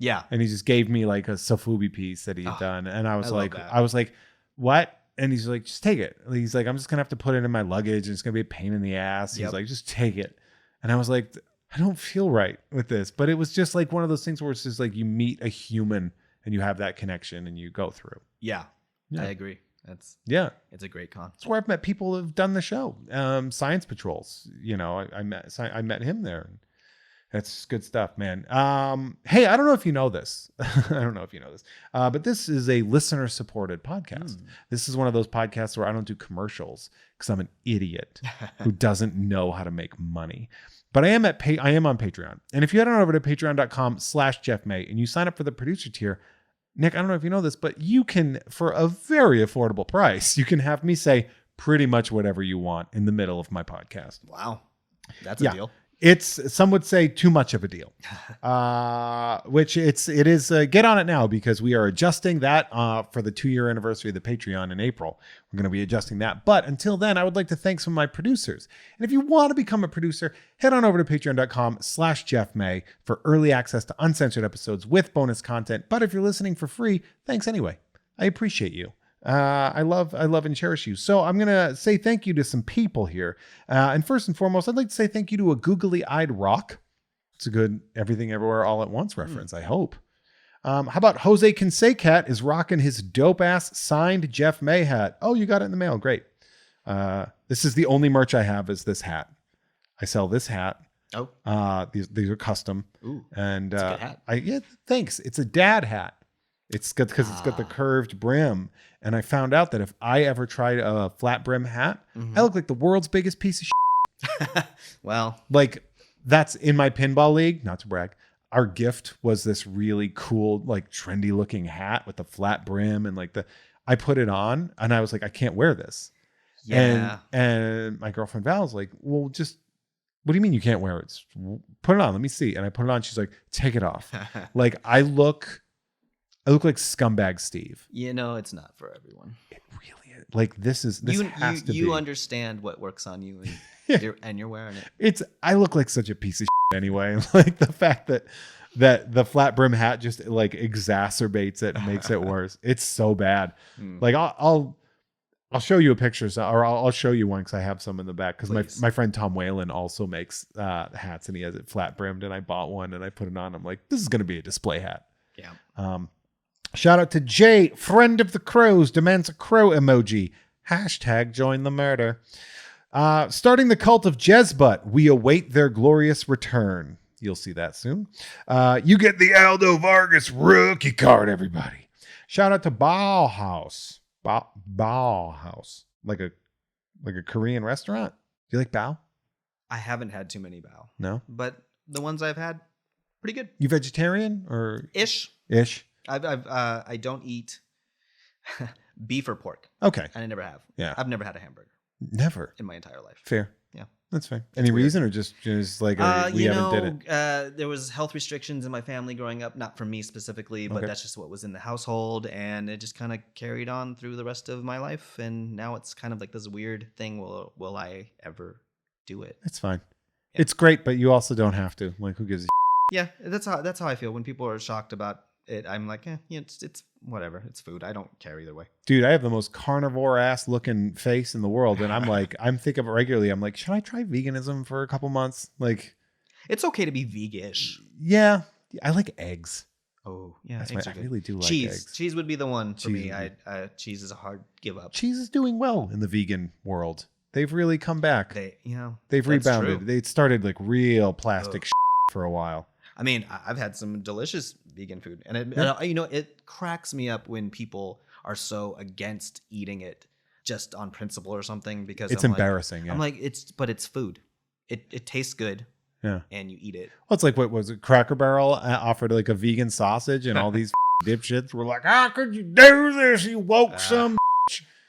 Yeah. And he just gave me like a Sofubi piece that he had done. And I was love that. I was like, what? And he's like, just take it. He's like, I'm just going to have to put it in my luggage and it's going to be a pain in the ass. He's Yep. like, just take it. And I was like, I don't feel right with this. But it was just like one of those things where it's just like you meet a human and you have that connection and you go through. Yeah. Yeah. I agree. It's a great con. That's where I've met people who've done the show. Science Patrols. I met him there. That's good stuff, man. Hey, I don't know if you know this. But this is a listener-supported podcast. This is one of those podcasts where I don't do commercials because I'm an idiot who doesn't know how to make money. But I am on Patreon. And if you head on over to patreon.com/JeffMay and you sign up for the producer tier, Nick, I don't know if you know this, but you can, for a very affordable price, you can have me say pretty much whatever you want in the middle of my podcast. Wow. That's a deal. It's, some would say, too much of a deal, which it is. Get on it now, because we are adjusting that for the 2-year anniversary of the Patreon in April. We're going to be adjusting that. But until then, I would like to thank some of my producers. And if you want to become a producer, head on over to patreon.com/JeffMay for early access to uncensored episodes with bonus content. But if you're listening for free, thanks anyway. I appreciate you. I love and cherish you. So I'm going to say thank you to some people here. And first and foremost, I'd like to say thank you to a googly-eyed rock. It's a good Everything Everywhere All at Once reference, I hope. How about Jose Cansecat is rocking his dope-ass signed Jeff May hat. Oh, you got it in the mail. Great. This is the only merch I have, is this hat. I sell this hat. Oh. These are custom. Ooh. And It's a good hat. thanks. It's a dad hat. It's good because it's got the curved brim. And I found out that if I ever tried a flat brim hat, I look like the world's biggest piece of shit. Well, Like, that's in my pinball league, not to brag. our gift was this really cool, like trendy looking hat with the flat brim and like I put it on and I was like, I can't wear this. Yeah. And my girlfriend Val was like, well, just, what do you mean you can't wear it? Put it on. Let me see. And I put it on. She's like, take it off. Like I look like scumbag Steve. It's not for everyone. It really is. Like this has to be. You understand what works on you and you're wearing it. I look like such a piece of shit anyway. Like the fact that the flat brim hat just like exacerbates it and makes it worse. It's so bad. Like I'll show you a picture, or I'll show you one because I have some in the back. Because my friend Tom Whalen also makes hats, and he has it flat brimmed, and I bought one and I put it on. I'm like, this is going to be a display hat. Yeah. Shout out to Jay, friend of the crows, demands a crow emoji. # join the murder. Starting the cult of Jezbut, we await their glorious return. You'll see that soon. You get the Aldo Vargas rookie card, everybody. Shout out to Bauhaus. Bauhaus, like a Korean restaurant. Do you like bao? I haven't had too many bao. No, but the ones I've had, pretty good. You vegetarian or ish? I don't eat beef or pork. Okay, and I never have. Yeah, I've never had a hamburger. Never in my entire life. Fair. Yeah, that's fine. Any reason or just like we haven't did it? There was health restrictions in my family growing up, not for me specifically, but that's just what was in the household, and it just kind of carried on through the rest of my life. And now it's kind of like this weird thing. Will I ever do it? It's fine. Yeah. It's great, but you also don't have to. Like, who gives a Yeah, that's how I feel when people are shocked about it. I'm like, it's whatever. It's food. I don't care either way. Dude, I have the most carnivore ass looking face in the world, and I'm like, I'm thinking of it regularly. I'm like, should I try veganism for a couple months? Like, it's okay to be vegish. Yeah, I like eggs. Oh yeah, I really do like cheese. Eggs. Cheese would be the one for me. Cheese is a hard give up. Cheese is doing well in the vegan world. They've really come back. They've that's rebounded. True. They started like real plastic for a while. I mean, I've had some delicious vegan food, and it cracks me up when people are so against eating it just on principle or something, because it's embarrassing. I'm like, it's food. It tastes good. Yeah, and you eat it. Well, it's like, what was it? Cracker Barrel offered like a vegan sausage, and all these dipshits were like, "How could you do this? You woke some."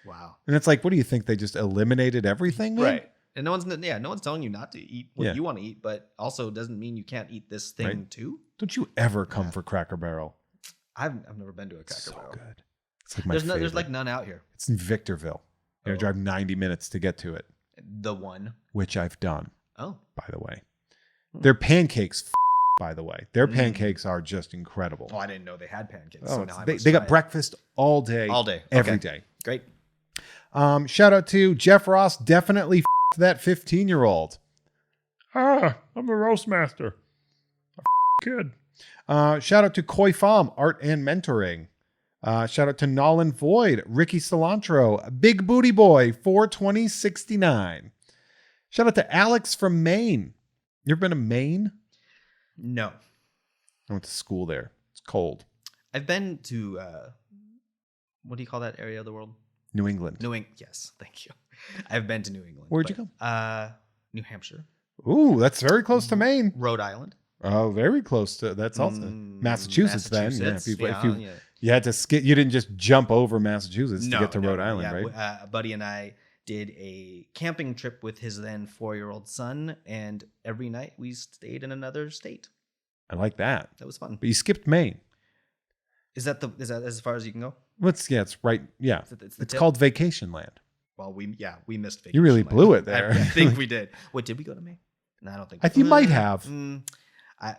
Wow. And it's like, what do you think? They just eliminated everything, man? Right? And no one's telling you not to eat what you want to eat, but also doesn't mean you can't eat this thing too. Don't you ever come for Cracker Barrel? I've never been to a Cracker Barrel. Good. It's like my favorite. There's like none out here. It's in Victorville. You drive 90 minutes to get to it. The one. Which I've done. Oh. By the way. Their pancakes, by the way. Their pancakes are just incredible. Oh, I didn't know they had pancakes. Oh, so now they got breakfast all day. All day. Every day. Great. Shout out to Jeff Ross. Definitely that 15-year-old. I'm a roast master. Kid. Shout out to Koi Pham, art and mentoring. Shout out to Nolan Void, Ricky Cilantro, Big Booty Boy, 42069. Shout out to Alex from Maine. You ever been to Maine? No. I went to school there. It's cold. I've been to, what do you call that area of the world? New England. Yes, thank you. I've been to New England. Where'd you go? New Hampshire. Ooh, that's very close to Maine. Rhode Island. Oh, very close to. That's also Massachusetts. Then, if you had to skip, you didn't just jump over Massachusetts to get to Rhode Island, right? A buddy and I did a camping trip with his then 4-year-old son, and every night we stayed in another state. I like that. That was fun. But you skipped Maine. Is that as far as you can go? It's right. Yeah, it's called Vacation Land. Well, we missed Vacation. You really Land. blew it there. I think we did. What, did we go to Maine? No, I don't think. You might have.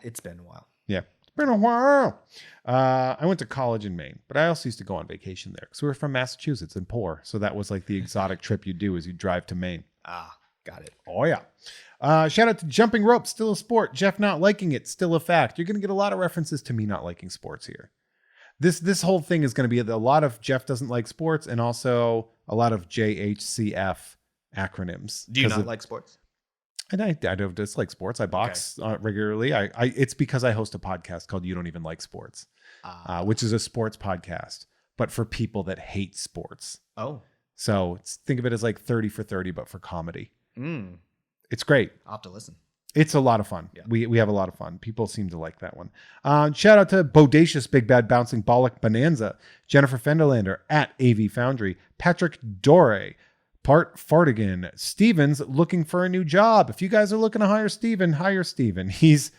It's been a while. Yeah, it's been a while. I went to college in Maine, but I also used to go on vacation there because we were from Massachusetts and poor. So that was like the exotic trip you do, is you drive to Maine. Ah, got it. Oh yeah. Shout out to Jumping Rope, still a sport. Jeff not liking it, still a fact. You're gonna get a lot of references to me not liking sports here. This whole thing is going to be a lot of Jeff doesn't like sports, and also a lot of JHCF acronyms. Do you not like sports? And I don't dislike sports. I box regularly. It's because I host a podcast called You Don't Even Like Sports, which is a sports podcast, but for people that hate sports. Oh. So think of it as like 30 for 30, but for comedy. It's great. I'll have to listen. It's a lot of fun. Yeah. We have a lot of fun. People seem to like that one. Shout out to Bodacious Big Bad Bouncing Bollock Bonanza, Jennifer Fenderlander at AV Foundry, Patrick Dore, Part Fartigan, Stevens looking for a new job. If you guys are looking to hire Steven. He's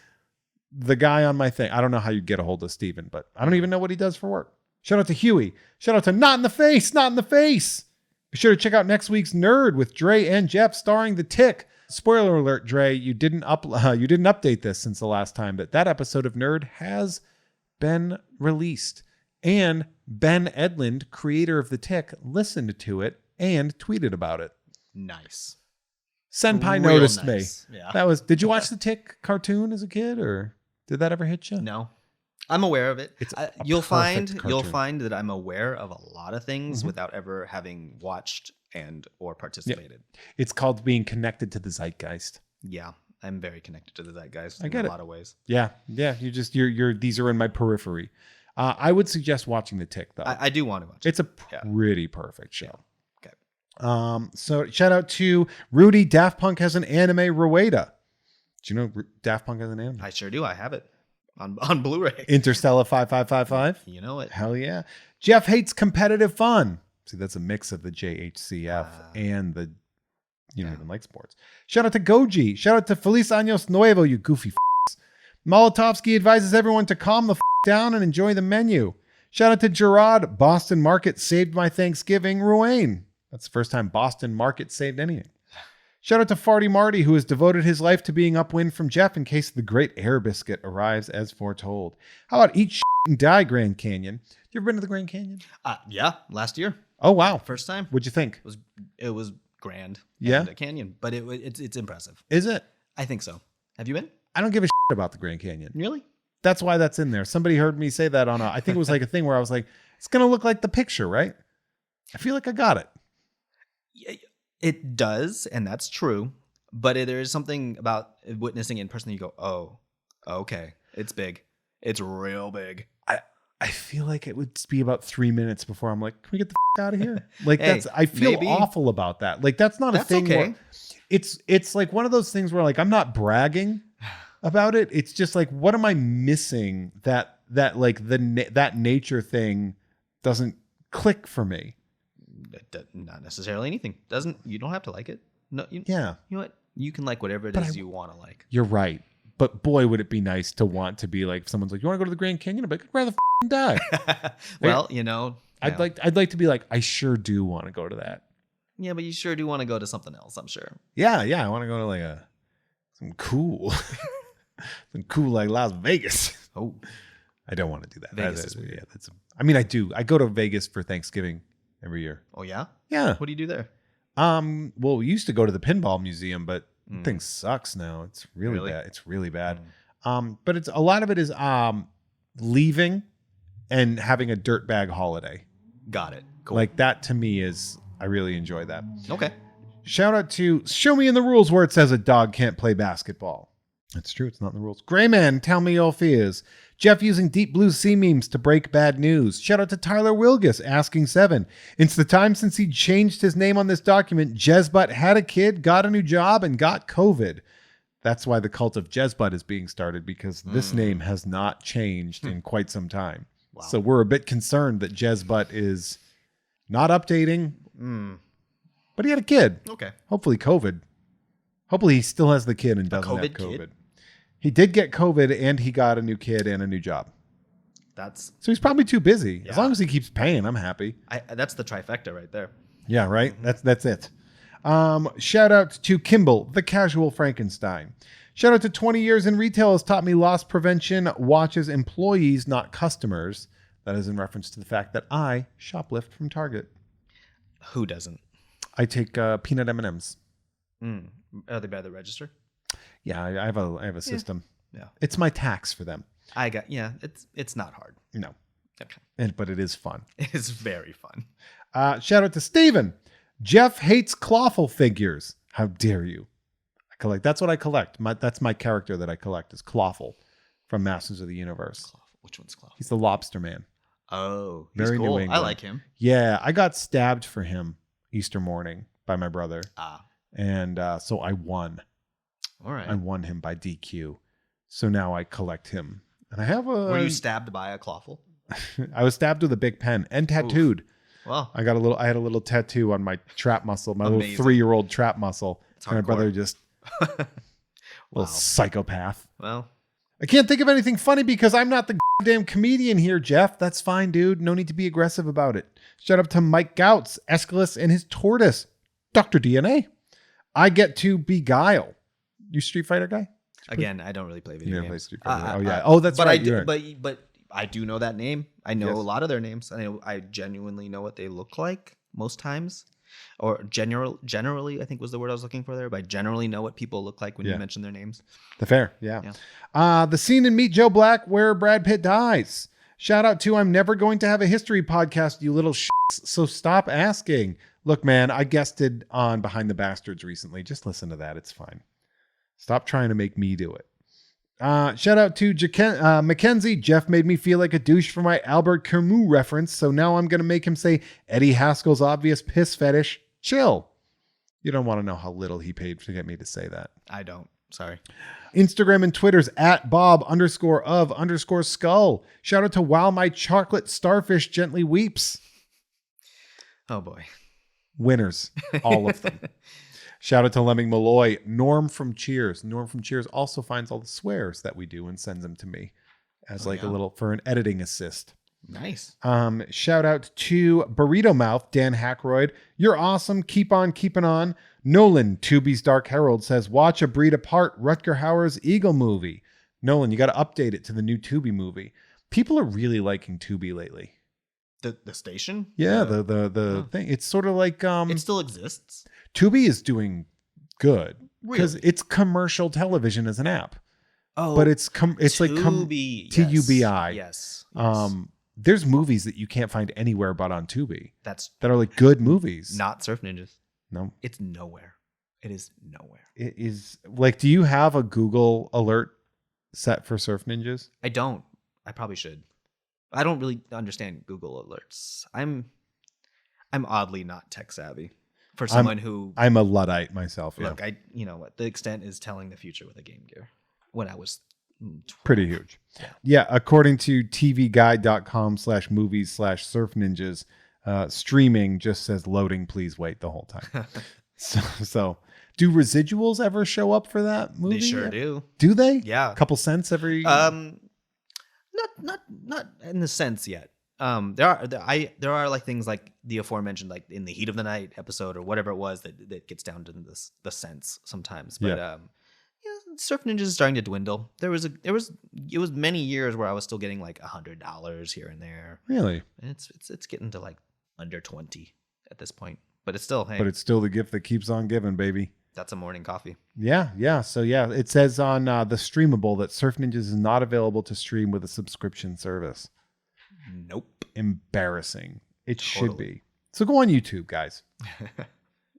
the guy on my thing. I don't know how you get a hold of Steven, but I don't even know what he does for work. Shout out to Huey. Shout out to Not in the Face. Be sure to check out next week's Nerd with Dre and Jeff starring The Tick. Spoiler alert, Dre, you didn't update this since the last time, but that episode of Nerd has been released. And Ben Edlund, creator of The Tick, listened to it and tweeted about it. Nice. Senpai Real noticed nice. me. Yeah. Did you watch The Tick cartoon as a kid, or did that ever hit you? No. I'm aware of it. It's you'll perfect cartoon. find that I'm aware of a lot of things without ever having watched and or participated. It's called being connected to the zeitgeist. Yeah, I'm very connected to the zeitgeist I get in a it. lot of ways. Yeah. You're these are in my periphery. I would suggest watching The Tick though. I do want to watch it. It's a pretty perfect show. Okay. So shout out to Rudy. Daft Punk has an anime Rueda. Do you know Daft Punk has an anime? I sure do. I have it on Blu-ray. Interstellar 5555. You know it. Hell yeah. Jeff hates competitive fun. See, that's a mix of the JHCF and the you don't even like sports. Shout out to Goji. Shout out to Feliz Años Nuevo, you goofy f***s. Molotovsky advises everyone to calm the f*** down and enjoy the menu. Shout out to Gerard. Boston Market saved my Thanksgiving. Ruane. That's the first time Boston Market saved anything. Shout out to Farty Marty, who has devoted his life to being upwind from Jeff in case the great air biscuit arrives as foretold. How about eat shit and die, Grand Canyon? You ever been to the Grand Canyon? Yeah, last year. Oh, wow. First time. What'd you think? It was grand. Yeah? And a canyon, but it's impressive. Is it? I think so. Have you been? I don't give a shit about the Grand Canyon. Really? That's why that's in there. Somebody heard me say that on I think it was like a thing where I was like, it's going to look like the picture, right? I feel like I got it. It does, and that's true. But there is something about witnessing it in person. You go, oh, okay, it's big. It's real big. I feel like it would be about 3 minutes before I'm like, can we get the out of here? Like Hey, I feel maybe. awful about that. Like that's not a thing. Okay. Where it's like one of those things where like I'm not bragging about it. It's just like, what am I missing that like that nature thing doesn't click for me? Not necessarily anything. You don't have to like it. No. Yeah. You know what? You can like whatever it is you want to like. You're right. But boy, would it be nice to want to be like, someone's like, you want to go to the Grand Canyon? I'm like, I'd rather die. Well, you know, I'd like to be like, I sure do want to go to that. Yeah, but you sure do want to go to something else, I'm sure. Yeah. I want to go to like some cool like Las Vegas. Oh, I don't want to do that. Vegas is weird. Yeah, I do. I go to Vegas for Thanksgiving every year. Oh yeah? Yeah. What do you do there? Well, we used to go to the pinball museum, but the thing sucks now. It's really bad. It's really bad. But it's a lot of it is leaving and having a dirtbag holiday. Got it. Cool. Like that to me I really enjoy that. Okay. Shout out to Show Me in the Rules where it says a dog can't play basketball. That's true. It's not in the rules. Gray Man, tell me your fears. Jeff using Deep Blue Sea memes to break bad news. Shout out to Tyler Wilgus, asking 7. It's the time since he changed his name on this document. Jezbutt had a kid, got a new job, and got COVID. That's why the cult of Jezbutt is being started, because this name has not changed in quite some time. Wow. So we're a bit concerned that Jezbutt is not updating. But he had a kid. Okay. Hopefully he still has the kid and doesn't have COVID. Kid? He did get COVID and he got a new kid and a new job. So he's probably too busy. Yeah. As long as he keeps paying, I'm happy. That's the trifecta right there. Yeah, right? That's it. Shout out to Kimball, the casual Frankenstein. Shout out to 20 years in retail has taught me loss prevention watches employees, not customers. That is in reference to the fact that I shoplift from Target. Who doesn't? I take peanut M&Ms. Are they by the register? Yeah, I have a system. Yeah. It's my tax for them. It's not hard. No. Okay. But it is fun. It is very fun. Shout out to Steven. Jeff hates clawful figures. How dare you? That's what I collect. That's my character that I collect is Clawful from Masters of the Universe. Which one's Clawful? He's the lobster man. Oh, he's very cool. New England. I like him. Yeah, I got stabbed for him Easter morning by my brother. Ah. And so I won. All right. I won him by DQ. So now I collect him. And I have a... Were you stabbed by a clawful? I was stabbed with a big pen and tattooed. Oof. Well, I had a little tattoo on my trap muscle, my Amazing. little 3-year-old trap muscle. It's And my hardcore. brother just... Wow. Little psychopath. Well, I can't think of anything funny because I'm not the goddamn comedian here, Jeff. That's fine, dude. No need to be aggressive about it. Shout out to Mike Gouts, Aeschylus, and his tortoise, Dr. DNA. I get to beguile. You Street Fighter guy? again, I don't really play video Play games. Street Fighter. Oh yeah. Oh, that's but right. I do, but I do know that name. I know Yes. a lot of their names. I genuinely know what they look like most times, or generally, I think was the word I was looking for there. But I generally know what people look like when you mention their names. The fair, yeah. The scene in Meet Joe Black where Brad Pitt dies. Shout out to I'm never going to have a history podcast, you little shits, so stop asking. Look, man, I guested on Behind the Bastards recently. Just listen to that. It's fine. Stop trying to make me do it. Shout out to Mackenzie. Jeff made me feel like a douche for my Albert Camus reference, so now I'm going to make him say Eddie Haskell's obvious piss fetish. Chill. You don't want to know how little he paid to get me to say that. I don't. Sorry. Instagram and Twitter's at Bob_of_skull. Shout out to Wow My Chocolate Starfish Gently Weeps. Oh boy. Winners. All of them. Shout out to Lemming Malloy. Norm from Cheers. Norm from Cheers also finds all the swears that we do and sends them to me as a little for an editing assist. Nice. Shout out to Burrito Mouth, Dan Hackroyd. You're awesome. Keep on keeping on. Nolan, Tubi's Dark Herald, says, watch A Breed Apart, Rutger Hauer's Eagle movie. Nolan, you got to update it to the new Tubi movie. People are really liking Tubi lately. The station? Yeah, the thing. It's sort of like it still exists. Tubi is doing good because Really? it's commercial television as an app. Oh, But it's like Tubi. TUBI. Yes. There's movies that you can't find anywhere but on Tubi That's that are like good movies. not Surf Ninjas. No. It's nowhere. It is nowhere. It is like, do you have a Google alert set for Surf Ninjas? I don't. I probably should. I don't really understand Google alerts. I'm oddly not tech savvy for someone who I'm a Luddite myself. Yeah. look. You know what the extent is telling the future with a Game Gear when I was 12. Pretty huge. Yeah. According to tvguide.com/movies/surf ninjas, streaming just says loading, please wait the whole time. So do residuals ever show up for that movie? They sure do. Do they? Yeah. A couple cents every. Not in the sense yet. There are like things like the aforementioned, like in the Heat of the Night episode or whatever it was that gets down to the cents sometimes. But Surf Ninjas is starting to dwindle. It was many years where I was still getting like $100 here and there. Really? And it's getting to like under 20 at this point. But it's still, hey. But it's still the gift that keeps on giving, baby. That's a morning coffee. Yeah. So it says on the Streamable that Surf Ninjas is not available to stream with a subscription service. Nope. Embarrassing. It Totally. should be. So go on YouTube, guys,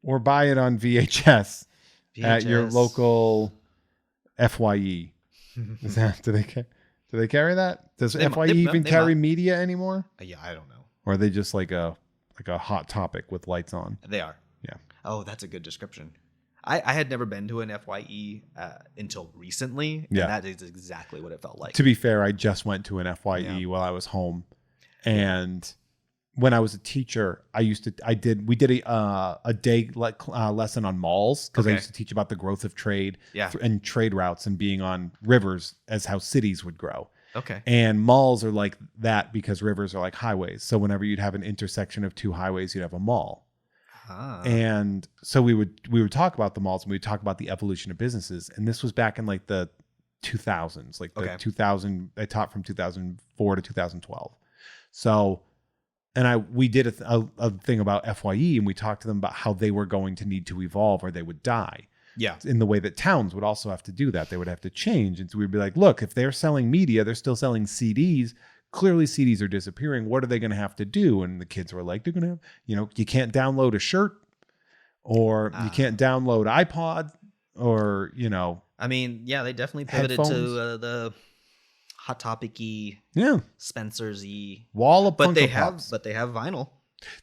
or buy it on VHS. At your local FYE. Is that do they carry that? Does FYE even carry media anymore? Yeah, I don't know. Or are they just like a hot topic with lights on? They are. Yeah. Oh, that's a good description. I had never been to an FYE until recently, and that is exactly what it felt like. To be fair, I just went to an FYE while I was home, and when I was a teacher, we did a day lesson on malls because I used to teach about the growth of trade and trade routes and being on rivers as how cities would grow. Okay. And malls are like that because rivers are like highways. So whenever you'd have an intersection of two highways, you'd have a mall. And so we would talk about the malls and we would talk about the evolution of businesses. And this was back in like the 2000s, like the 2000. I taught from 2004 to 2012. So, and we did a thing about FYE, and we talked to them about how they were going to need to evolve or they would die. Yeah. In the way that towns would also have to do that. They would have to change. And so we'd be like, look, if they're selling media, they're still selling CDs. Clearly CDs are disappearing. What are they going to have to do? And the kids were like, they're going to have, you can't download a shirt or you can't download iPod or, I mean, yeah, they definitely pivoted headphones. to the Hot Topic-y, Spencer's-y. Wall of but they Funko have Pops. but they have vinyl.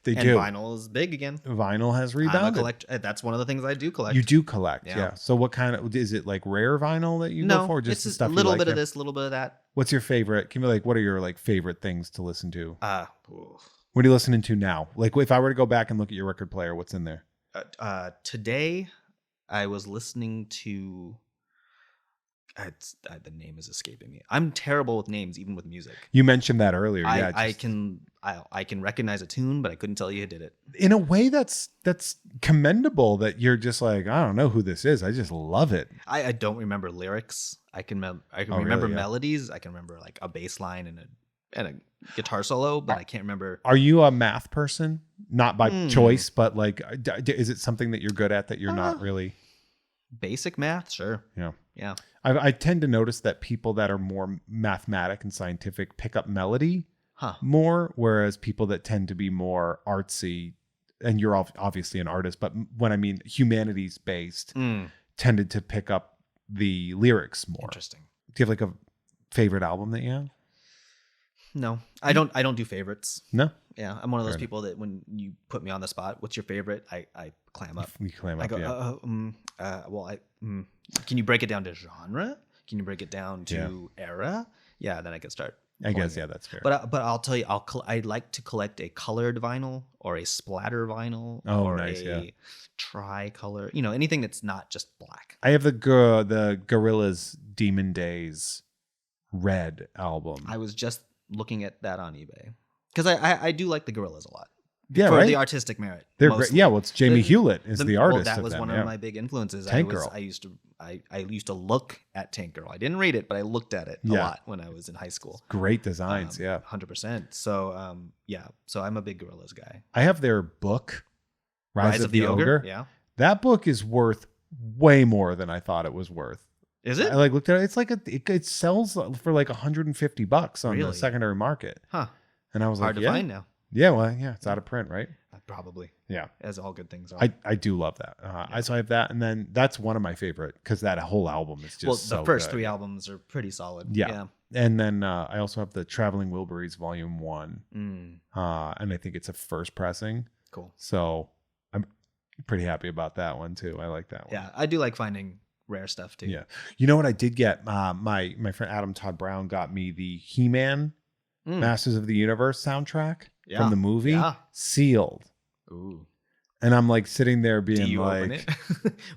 They and do. vinyl is big again. Vinyl has I'm a rebounded. collector. That's one of the things I do collect. You do collect, Yeah. yeah. So what kind of, is it like rare vinyl that you go No, for? Or just it's the a stuff little you like? bit of this, a little bit of that. What's your favorite? Give me like, what are your like favorite things to listen to? Oof. What are you listening to now? Like if I were to go back and look at your record player, what's in there? Today, I was listening to. The name is escaping me. I'm terrible with names, even with music. You mentioned that earlier. I can recognize a tune, but I couldn't tell you who did it. In a way, that's commendable that you're just like, I don't know who this is. I just love it. I don't remember lyrics. I can remember really? Yeah. melodies. I can remember like a bass line and a guitar solo, but I can't remember. Are you a math person? Not by choice, but like, is it something that you're good at that you're not really? Basic math, sure. Yeah. Yeah. I tend to notice that people that are more mathematic and scientific pick up melody more, whereas people that tend to be more artsy, and you're obviously an artist, but when I mean humanities based, tended to pick up the lyrics more. Interesting. Do you have like a favorite album that you have? No, I don't do favorites. No. Yeah, I'm one of those people that when you put me on the spot, what's your favorite? I clam up. You clam I up. go, can you break it down to genre? Can you break it down to era? Yeah, then I could start. I guess that's fair. But I'll tell you, I like to collect a colored vinyl or a splatter vinyl or nice, a tricolor. You know, anything that's not just black. I have the Gorillaz Demon Days Red album. I was just looking at that on eBay because I do like the Gorillas a lot. Yeah, for right. the artistic merit. They're great. Yeah, well, it's Jamie Hewlett is the artist. Well, that of was them, one of my big influences. Tank Girl. I used to look at Tank Girl. I didn't read it, but I looked at it a lot when I was in high school. Great designs, 100%. So so I'm a big Gorillas guy. I have their book, Rise of the Ogre. Yeah, that book is worth way more than I thought it was worth. Is it? I like looked at it. It's like it sells for like $150 on the secondary market. Huh? And I was hard like, to find now. Yeah, well, yeah, it's out of print, right? Probably. Yeah, as all good things are. I do love that. So I have that, and then that's one of my favorite because that whole album is just the first 3 albums are pretty solid. Yeah. And then I also have the Traveling Wilburys Volume 1, and I think it's a first pressing. Cool. So I'm pretty happy about that one too. I like that one. Yeah, I do like finding rare stuff too. Yeah, you know what I did get? My friend Adam Todd Brown got me the He-Man Masters of the Universe soundtrack from the movie sealed. Ooh. And I'm like sitting there being do you like, open it?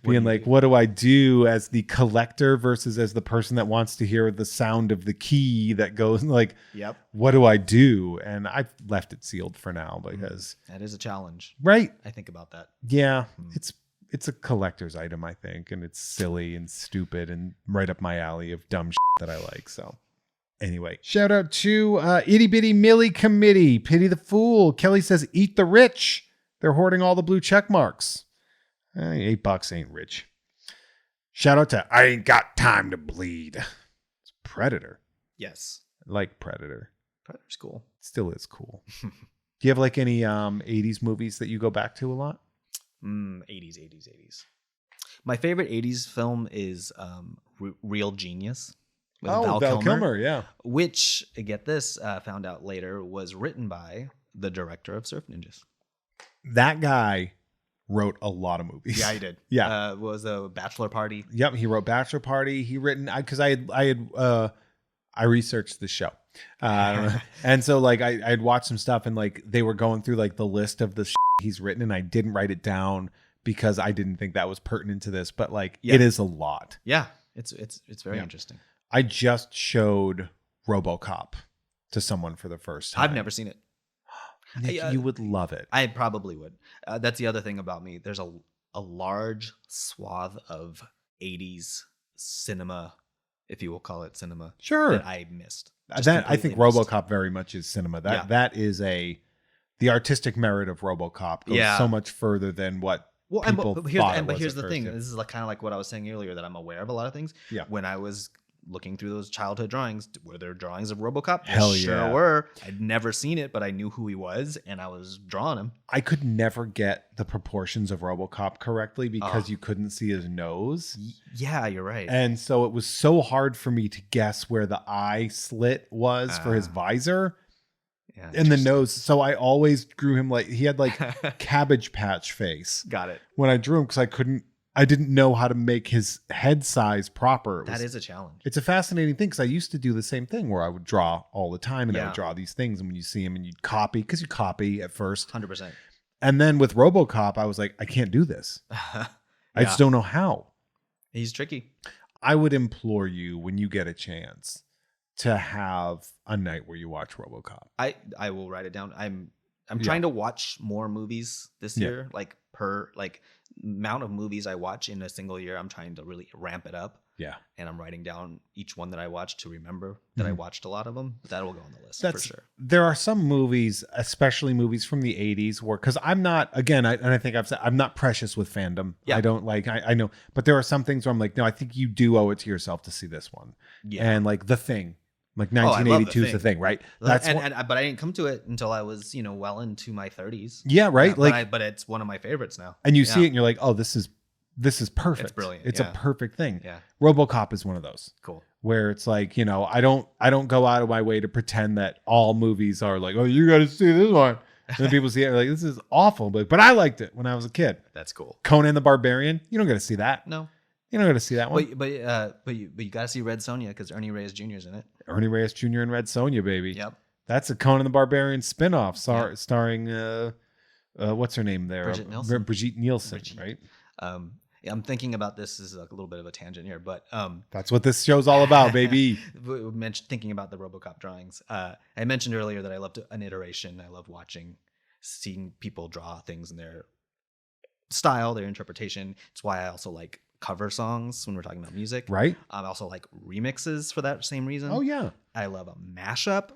being like, what do I do as the collector versus as the person that wants to hear the sound of the key that goes like, what do I do? And I've left it sealed for now because that is a challenge. Right. I think about that. Yeah. It's a collector's item, I think. And it's silly and stupid and right up my alley of dumb shit that I like. So anyway, shout out to Itty Bitty Millie Committee. Pity the fool. Kelly says, eat the rich. They're hoarding all the blue check marks. $8 ain't rich. Shout out to I Ain't Got Time to Bleed. It's Predator. Yes. I like Predator. Predator's cool. Still is cool. Do you have like any 80s movies that you go back to a lot? 80s. My favorite 80s film is Real Genius. With Val Kilmer, yeah. Which, get this, found out later, was written by the director of Surf Ninjas. That guy wrote a lot of movies. Yeah, he did. Yeah. Was a Bachelor Party. Yep, he wrote Bachelor Party. He written because I researched the show, and so like I had watched some stuff and like they were going through like the list of the he's written and I didn't write it down because I didn't think that was pertinent to this, but like it is a lot. Yeah, it's very interesting. I just showed RoboCop to someone for the first time. I've never seen it. Nick, you would love it. I probably would. That's the other thing about me. There's a large swath of 80s cinema, if you will call it cinema, that I missed. That I think missed. RoboCop very much is cinema. That is the artistic merit of RoboCop goes so much further than what people thought. But here's the thing. This is kind of like what I was saying earlier, that I'm aware of a lot of things. Yeah. When I was looking through those childhood drawings, were there drawings of RoboCop? Hell sure were. I'd never seen it, but I knew who he was, and I was drawing him. I could never get the proportions of RoboCop correctly because you couldn't see his nose. Yeah, you're right. And so it was so hard for me to guess where the eye slit was for his visor. Yeah, and the nose. So I always drew him like he had like Cabbage Patch face. Got it. When I drew him, because I didn't know how to make his head size proper. That is a challenge. It's a fascinating thing because I used to do the same thing where I would draw all the time and I Yeah. would draw these things. And when you see him and you'd copy, because you copy at first. 100%. And then with RoboCop, I was like, I can't do this. I just don't know how. He's tricky. I would implore you when you get a chance to have a night where you watch RoboCop. I will write it down. I'm trying to watch more movies this year, like per amount of movies I watch in a single year. I'm trying to really ramp it up. Yeah. And I'm writing down each one that I watched to remember that I watched a lot of them. That will go on the list for sure. There are some movies, especially movies from the 80s, where, because I'm not, again, I think I've said, I'm not precious with fandom. Yeah. I don't like, I know, but there are some things where I'm like, no, I think you do owe it to yourself to see this one. Yeah. And like The Thing. Like 1982 is the thing, right? But I didn't come to it until I was, well into my 30s. Yeah, right. But it's one of my favorites now. And you see it and you're like, oh, this is perfect. It's brilliant. It's a perfect thing. Yeah. RoboCop is one of those. Cool. Where it's like, I don't go out of my way to pretend that all movies are like, oh, you got to see this one. And then people see it like, this is awful, but I liked it when I was a kid. That's cool. Conan the Barbarian. You don't get to see that. No. You don't get to see that one. But you got to see Red Sonja because Ernie Reyes Jr. is in it. Ernie Reyes Jr. and Red Sonja, baby. Yep. That's a Conan the Barbarian spinoff starring what's her name there? Brigitte Nielsen, right? I'm thinking about this as like a little bit of a tangent here, but that's what this show's all about, baby. Thinking about the RoboCop drawings. I mentioned earlier that I loved an iteration. I love seeing people draw things in their style, their interpretation. It's why I also like cover songs when we're talking about music. Right. I also like remixes for that same reason. Oh, yeah. I love a mashup.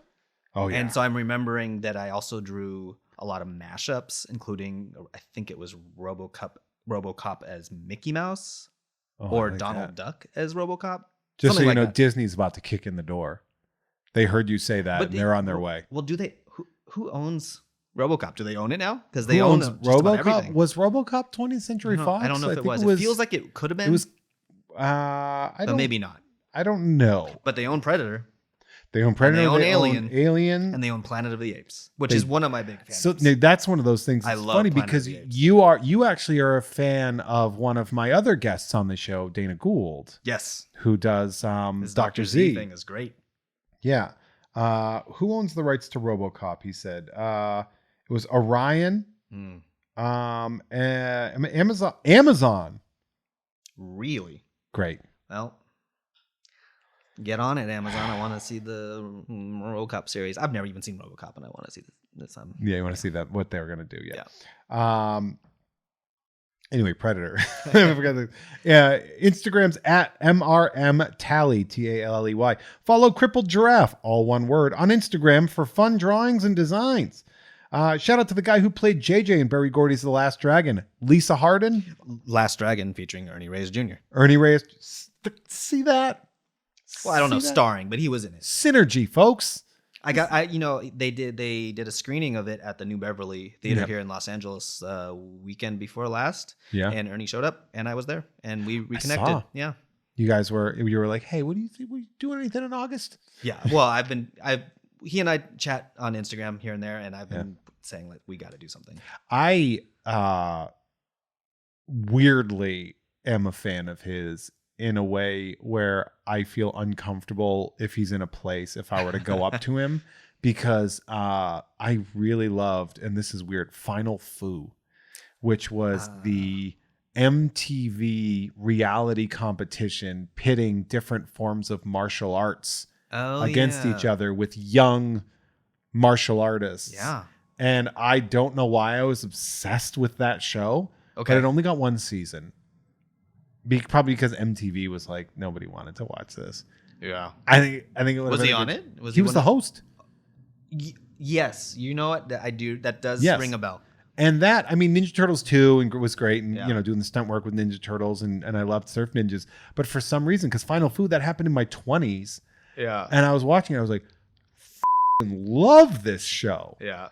Oh, yeah. And so I'm remembering that I also drew a lot of mashups, including, I think it was RoboCop as Mickey Mouse or Donald Duck as RoboCop. Just so you know, Disney's about to kick in the door. They heard you say that, and they're on their way. Well, do they? Who owns RoboCop? Do they own it now? Because they own RoboCop. Was RoboCop 20th Century Fox? I don't know if it was. It feels like it could have been. It was. But maybe not. I don't know. But they own Predator. They own Predator. They own Alien. And they own Planet of the Apes, which is one of my big fans. So that's one of those things. It's funny because you actually are a fan of one of my other guests on the show, Dana Gould. Yes. Who does His Dr. Z thing is great. Yeah. Who owns the rights to RoboCop? He said it was Orion. Amazon. Really? Great. Well, get on it, Amazon. I want to see the RoboCop series. I've never even seen RoboCop, and I want to see this. Yeah, you want to see that what they're going to do. Yeah. Anyway, Predator. I forgot Instagram's at MRM Talley. Follow Crippled Giraffe, all one word, on Instagram for fun drawings and designs. Shout out to the guy who played JJ in Barry Gordy's The Last Dragon, Lisa Harden. Last Dragon featuring Ernie Reyes Jr. Ernie Reyes. See that? Well, I don't know, starring, but he was in it. Synergy, folks. They did a screening of it at the New Beverly Theater here in Los Angeles weekend before last. Yeah. And Ernie showed up and I was there and we reconnected. Yeah. You guys were like, hey, what do you think? Were you doing anything in August? Yeah. Well, he and I chat on Instagram here and there, and I've been saying like, we got to do something. I weirdly am a fan of his in a way where I feel uncomfortable if he's in a place, if I were to go up to him, because I really loved, and this is weird, Final Fu, which was the MTV reality competition pitting different forms of martial arts against each other with young martial artists. Yeah. And I don't know why I was obsessed with that show. Okay. But it only got one season. Probably because MTV was like, nobody wanted to watch this. Yeah. I think it was he on it? He was the host. Yes. You know what? I do. That does ring a bell. And Ninja Turtles 2 was great, and doing the stunt work with Ninja Turtles, and I loved Surf Ninjas. But for some reason, because Final Fu, that happened in my 20s. Yeah. And I was watching it, I was like, love this show. Yeah.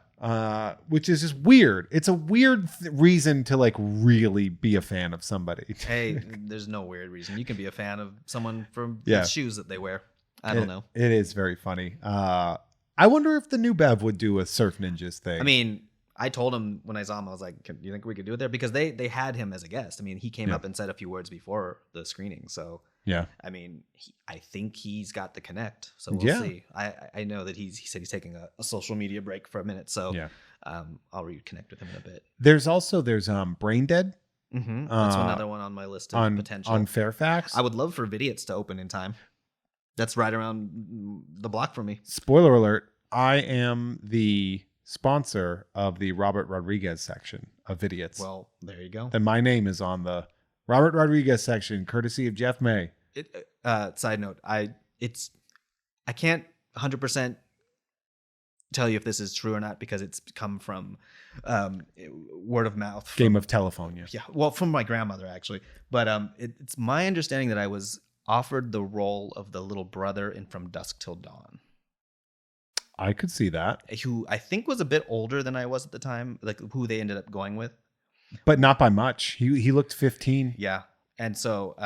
Which is just weird. It's a weird reason to like really be a fan of somebody. Hey, there's no weird reason. You can be a fan of someone from the shoes that they wear. I don't know. It is very funny. I wonder if the new Bev would do a Surf Ninjas thing. I mean, I told him when I saw him, I was like, "Do you think we could do it there?" Because they had him as a guest. I mean, he came up and said a few words before the screening. So yeah, I mean, I think he's got the connect. So we'll see. I know that he said he's taking a social media break for a minute. So I'll reconnect with him in a bit. There's Brain Dead. Mm-hmm. That's another one on my list of potential. On Fairfax. I would love for Vidiots to open in time. That's right around the block for me. Spoiler alert. I am the sponsor of the Robert Rodriguez section of Vidiots. Well, there you go. Then my name is on the Robert Rodriguez section, courtesy of Jeff May. Side note, I can't 100% tell you if this is true or not because it's come from word of mouth. Game of telephone, yeah. Well, from my grandmother actually, but it's my understanding that I was offered the role of the little brother in From Dusk Till Dawn. I could see that. Who I think was a bit older than I was at the time, like who they ended up going with. But not by much. He looked 15. Yeah. And so,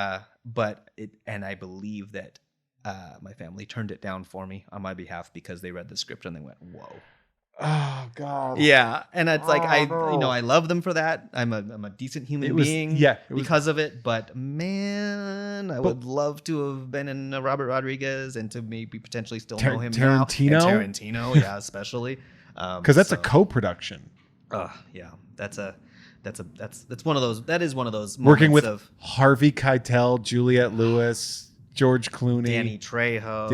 and I believe that my family turned it down for me on my behalf because they read the script and they went, "Whoa." Oh God. Yeah. And it's like, I love them for that. I'm a decent human being because of it. But man, I would love to have been in a Robert Rodriguez and to maybe potentially still know him Tarantino? now. And Tarantino, yeah, especially. Because that's a co-production. Yeah. That's one of those. That is one of those working with of Harvey Keitel, Juliette Lewis, George Clooney, Danny Trejo,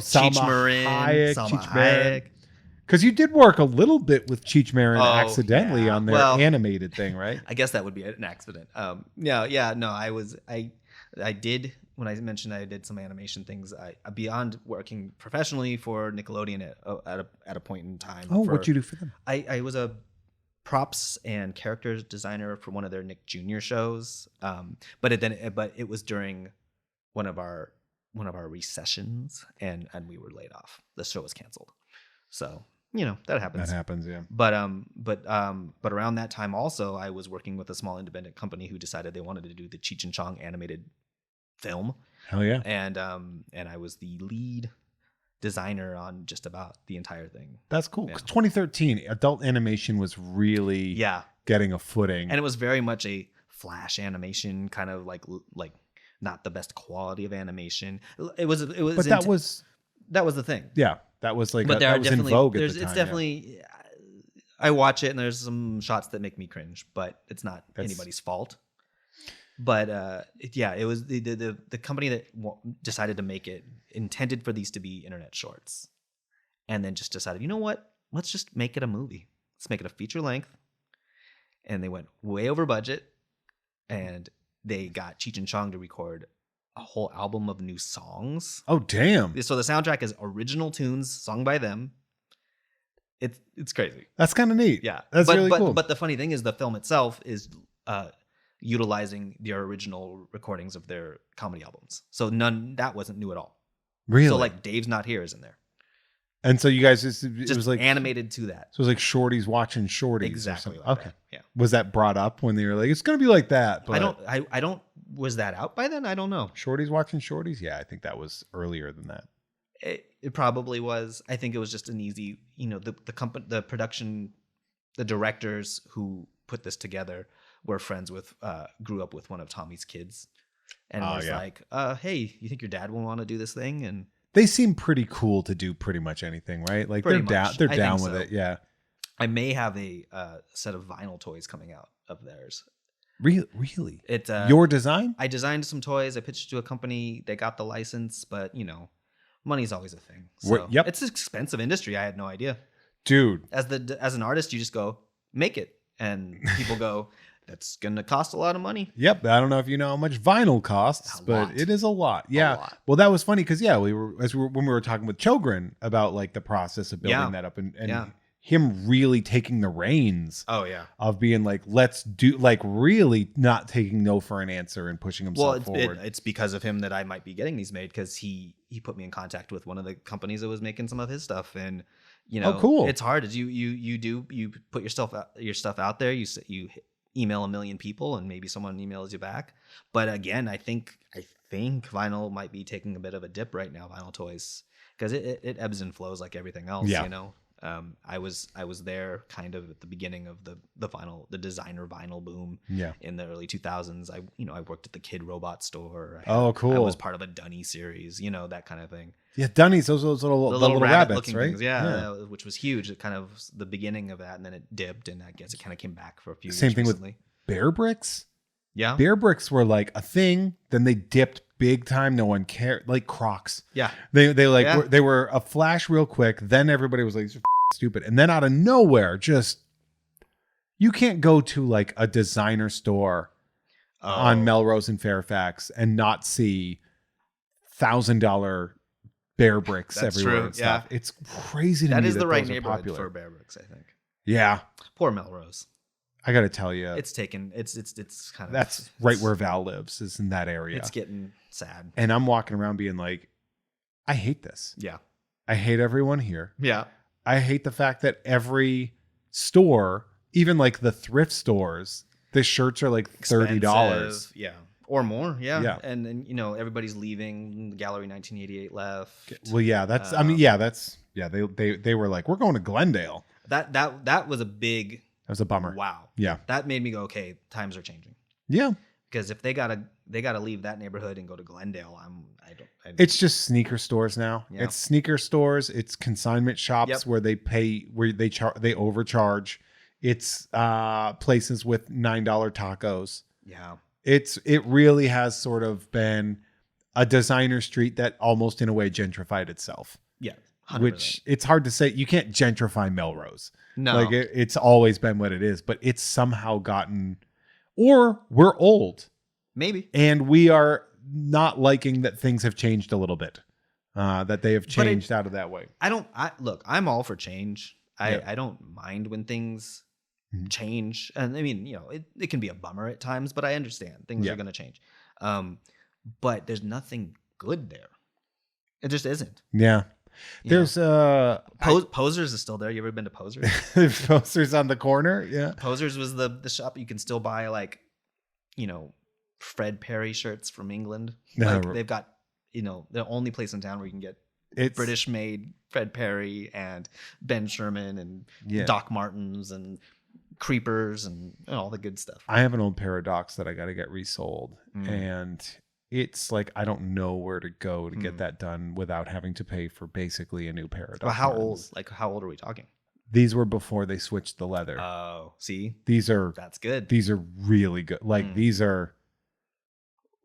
Salma Hayek, Hayek. Because you did work a little bit with Cheech Marin accidentally on their animated thing, right? I guess that would be an accident. No, I did. When I mentioned I did some animation things, I beyond working professionally for Nickelodeon at a point in time. Oh, what'd you do for them? I was a props and characters designer for one of their Nick Jr. shows. But it was during one of our recessions, and we were laid off. The show was canceled. So that happens. That happens, yeah. But around that time also, I was working with a small independent company who decided they wanted to do the Cheech and Chong animated film. Hell yeah! And I was the lead designer on just about the entire thing. That's cool. 2013, adult animation was really getting a footing, and it was very much a flash animation, kind of like not the best quality of animation. It was. But that was the thing. Yeah. That was like, but that was in vogue at the time. It's definitely, I watch it and there's some shots that make me cringe, but it's not anybody's fault. But it was the company that decided to make it intended for these to be internet shorts, and then just decided, you know what? Let's just make it a movie. Let's make it a feature length. And they went way over budget, and they got Cheech and Chong to record a whole album of new songs. Oh, damn. So the soundtrack is original tunes sung by them. It's crazy. That's kind of neat. Yeah. That's really cool. But the funny thing is the film itself is utilizing their original recordings of their comedy albums. So that wasn't new at all. Really? So like Dave's Not Here is in there. And so you guys it was like animated to that. So it was like Shorties watching Shorties. Exactly. Like okay. That. Yeah. Was that brought up when they were like, it's gonna be like that? But I don't. Was that out by then? I don't know. Shorties watching Shorties? Yeah, I think that was earlier than that. It probably was. I think it was just an easy, the company, the production, the directors who put this together were friends with, grew up with one of Tommy's kids, and was like, "Hey, you think your dad will want to do this thing?" And they seem pretty cool to do pretty much anything, right? Like they're down with it. Yeah. I may have a set of vinyl toys coming out of theirs. Really? It's your design? I designed some toys. I pitched to a company. They got the license, but money's always a thing. So it's an expensive industry. I had no idea, dude. As an artist, you just go make it, and people go, "That's gonna cost a lot of money." Yep. I don't know if you know how much vinyl costs, but it is a lot. Yeah. A lot. Well, that was funny because when we were talking with Chogrin about like the process of building that up and him really taking the reins of being like, let's do, like really not taking no for an answer and pushing himself forward. It's because of him that I might be getting these made, because he put me in contact with one of the companies that was making some of his stuff. And cool. It's hard. You put your stuff out there, you email a million people and maybe someone emails you back. But again, I think vinyl might be taking a bit of a dip right now, vinyl toys. because it ebbs and flows like everything else. Yeah. You know, I was there kind of at the beginning of the designer vinyl boom. Yeah. In the early 2000s. I worked at the Kid Robot store. Oh, cool. I was part of a Dunny series. You know, that kind of thing. Yeah, Dunnies, those little, the little rabbits, looking right? things, yeah, which was huge. It kind of the beginning of that, and then it dipped, and I guess it kind of came back for a few Same years thing recently. with Bear Bricks. Yeah, Bear Bricks were like a thing. Then they dipped big time. No one cared. Like Crocs. Yeah, they they were a flash real quick. Then everybody was like, "These are stupid." And then out of nowhere, just you can't go to like a designer store on Melrose and Fairfax and not see $1,000 Bear Bricks That's everywhere true. and stuff. It's crazy to me that is the right those are neighborhood popular. for Bear Bricks, I think. Yeah, Poor Melrose. I got to tell you, It's taken. It's kind of that's right where Val lives, is in that area. it's getting sad. And I'm walking around being like, I hate this. Yeah, I hate everyone here. yeah. I hate the fact that every store, even like the thrift stores, the shirts are like $30. Expensive, yeah, or more. Yeah, Yeah. And then everybody's leaving. Gallery 1988 left. Well, yeah, that's. I mean, yeah, that's. Yeah, they were like, we're going to Glendale. That was a big. That was a bummer. Wow. Yeah. That made me go, okay, times are changing. Yeah. Because if they gotta leave that neighborhood and go to Glendale, It's just sneaker stores now. Yeah. It's sneaker stores. It's consignment shops where they they overcharge. It's places with $9 tacos. Yeah. It really has sort of been a designer street that almost in a way gentrified itself. Yeah. 100%. Which it's hard to say. You can't gentrify Melrose. No. Like it's always been what it is, but it's somehow gotten, or we're old. Maybe. And we are not liking that things have changed a little bit, that they have changed out of that way. Look, I'm all for change. Yeah. I don't mind when things change. And I mean, it can be a bummer at times, but I understand things are going to change. But there's nothing good there. It just isn't. Yeah. There's Posers is still there. You ever been to Posers? Posters on the corner. Yeah. Posers was the shop you can still buy like, Fred Perry shirts from England. No. Like they've got, the only place in town where you can get British made Fred Perry and Ben Sherman and Doc Martens and Creepers and all the good stuff. I have an old pair of Docs that I got to get resold, and it's like I don't know where to go to get that done without having to pay for basically a new pair of Doc. Well, how Martens. old? Like how old are we talking? These were before they switched the leather. Oh, see, that's good. These are really good. Like these are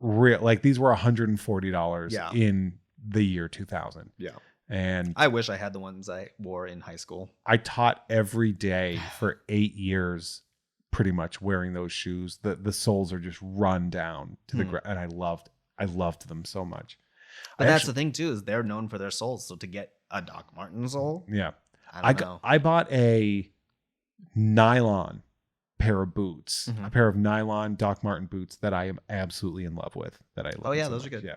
real. Like these were $140 in the year 2000. Yeah. And I wish I had the ones I wore in high school. I taught every day for 8 years, pretty much wearing those shoes. The soles are just run down to the ground, and I loved them so much. But that's the thing too, is they're known for their soles. So to get a Doc Marten sole, I bought a nylon pair of boots, a pair of nylon Doc Marten boots that I am absolutely in love with. That I love. Oh yeah, those are good. Yeah.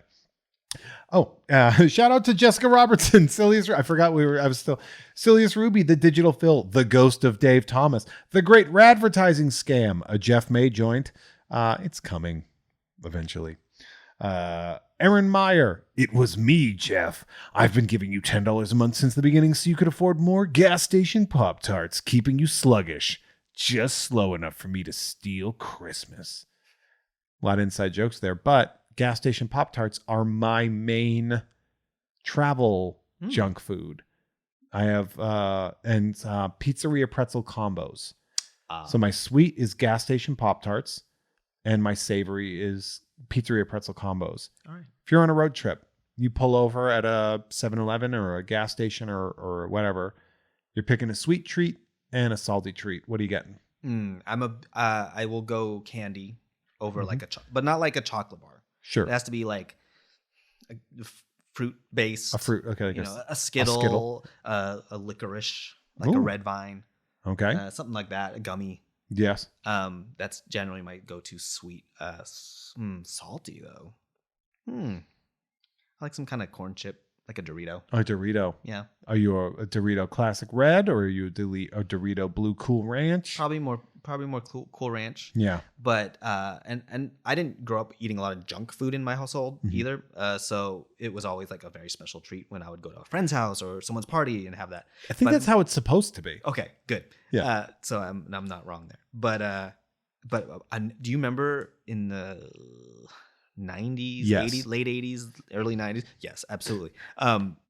Oh, shout out to Jessica Robertson, Silius Ruby, the digital Phil, the ghost of Dave Thomas, the great radvertising scam, a Jeff May joint. It's coming eventually. Aaron Meyer, it was me, Jeff. I've been giving you $10 a month since the beginning so you could afford more gas station Pop-Tarts, keeping you sluggish. Just slow enough for me to steal Christmas. A lot of inside jokes there, but gas station Pop-Tarts are my main travel junk food. I have pizzeria pretzel combos. So my sweet is gas station Pop-Tarts, and my savory is pizzeria pretzel combos. All right. If you're on a road trip, you pull over at a 7-Eleven or a gas station or whatever, you're picking a sweet treat and a salty treat. What are you getting? I will go candy over like but not like a chocolate bar. Sure. It has to be like a fruit based. A fruit, okay. A Skittle, a licorice, like a red vine. Okay. Something like that. A gummy. Yes. That's generally my go-to sweet. Salty though. I like some kind of corn chip, like a Dorito. A Dorito. Yeah. Are you a Dorito Classic Red, or are you a Dorito Blue Cool Ranch? Probably more probably more Cool Ranch. Yeah. But and I didn't grow up eating a lot of junk food in my household either. So it was always like a very special treat when I would go to a friend's house or someone's party and have that. I think that's how it's supposed to be. Okay, good. Yeah. So I'm not wrong there. But do you remember in the 90s, Yes. 80s, late 80s, early 90s? Yes, absolutely.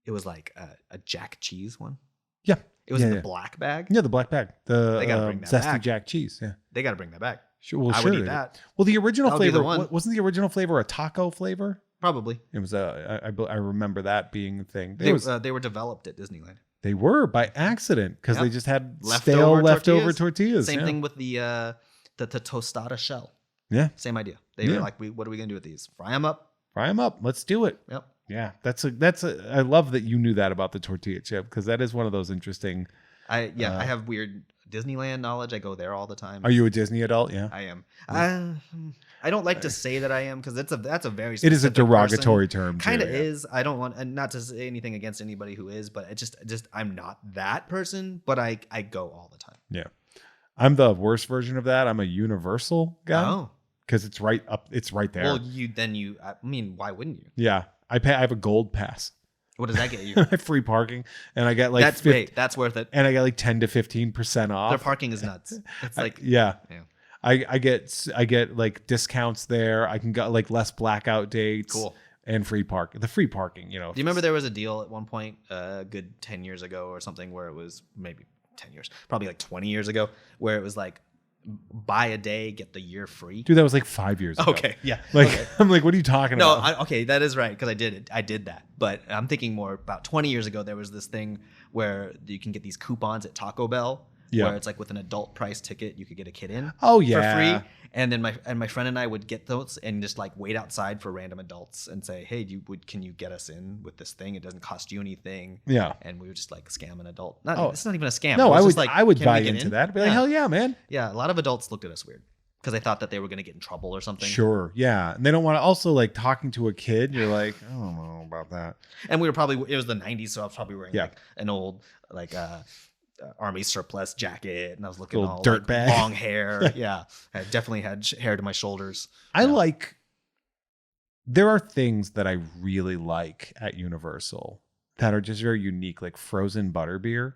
It was like a Jack Cheese one. Yeah. It was in the black bag. Yeah, the black bag. The They gotta bring that zesty back. Jack cheese. Yeah. They got to bring that back. Sure. Well, I sure. would eat that. Well, the original That would be the flavor one. wasn't the original flavor a taco flavor? Probably. It was I remember that being a thing. They were developed at Disneyland. They were by accident because they just had Leftover leftover tortillas. Same thing with the tostada shell. Yeah. Same idea. They were like, what are we gonna do with these? Fry them up. Fry them up. Let's do it. Yep. Yeah, I love that you knew that about the tortilla chip because that is one of those interesting. I have weird Disneyland knowledge. I go there all the time. Are you a Disney adult? Yeah, I am. I don't like to say that I am because that's a very it is a specific derogatory term. Kind of is. I don't want and not to say anything against anybody who is, but it just I'm not that person. But I go all the time. Yeah, I'm the worst version of that. I'm a Universal guy. Oh, because it's right up. It's right there. well, I mean, why wouldn't you? Yeah, I have a gold pass. What does that get you? I have free parking, and I get like that's worth it. and I get like 10 to 15% off. Their parking is nuts. It's like yeah. Yeah. I get like discounts there. I can get like less blackout dates. Cool. And free parking, you know. Do you remember there was a deal at one point, a good 10 years ago or something, where it was maybe 10 years, probably like 20 years ago, where it was like buy a day, get the year free? Dude, that was like 5 years ago. Okay, yeah. Like okay. I'm like, what are you talking No, about? okay, that is right because I did it. I did that, but I'm thinking more about 20 years ago. There was this thing where you can get these coupons at Taco Bell, where it's like with an adult price ticket, you could get a kid in. Oh yeah, for free. And then my friend and I would get those and just like wait outside for random adults and say, hey, can you get us in with this thing? It doesn't cost you anything. Yeah. And we would just like scam an adult. It's not even a scam. No, I would buy into that. Be like, hell yeah, man. Yeah, a lot of adults looked at us weird because they thought that they were going to get in trouble or something. Sure, yeah. And they don't want to also like talking to a kid. You're like, I don't know about that. And it was the 90s, so I was probably wearing like an old like army surplus jacket, and I was looking all dirt like, bag, long hair. Yeah, I definitely had hair to my shoulders. There are things that I really like at Universal that are just very unique, like frozen butterbeer.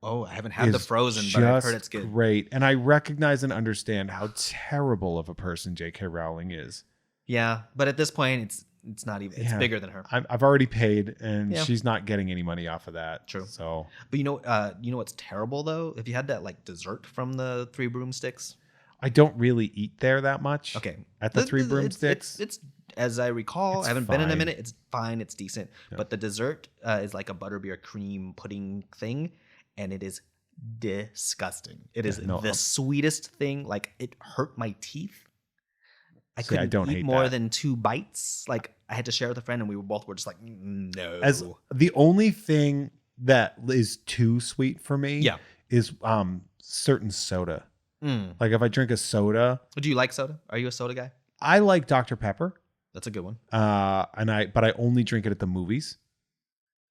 Oh, I haven't had the frozen, but I've heard it's good. Great, and I recognize and understand how terrible of a person J.K. Rowling is. Yeah, but at this point, it's not even. It's bigger than her. I've already paid, and she's not getting any money off of that. True. So, but you know what's terrible though? If you had that like dessert from the Three Broomsticks, I don't really eat there that much. Okay, at the Three Broomsticks, it's as I recall. I haven't been in a minute. It's fine. It's decent. Yeah. But the dessert is like a butterbeer cream pudding thing, and it is disgusting. It is the sweetest thing. Like it hurt my teeth. I couldn't eat more than 2 bites. Like I had to share with a friend, and we were just like, no. As the only thing that is too sweet for me, is certain soda. Like if I drink a soda. Do you like soda? Are you a soda guy? I like Dr. Pepper. That's a good one. But I only drink it at the movies.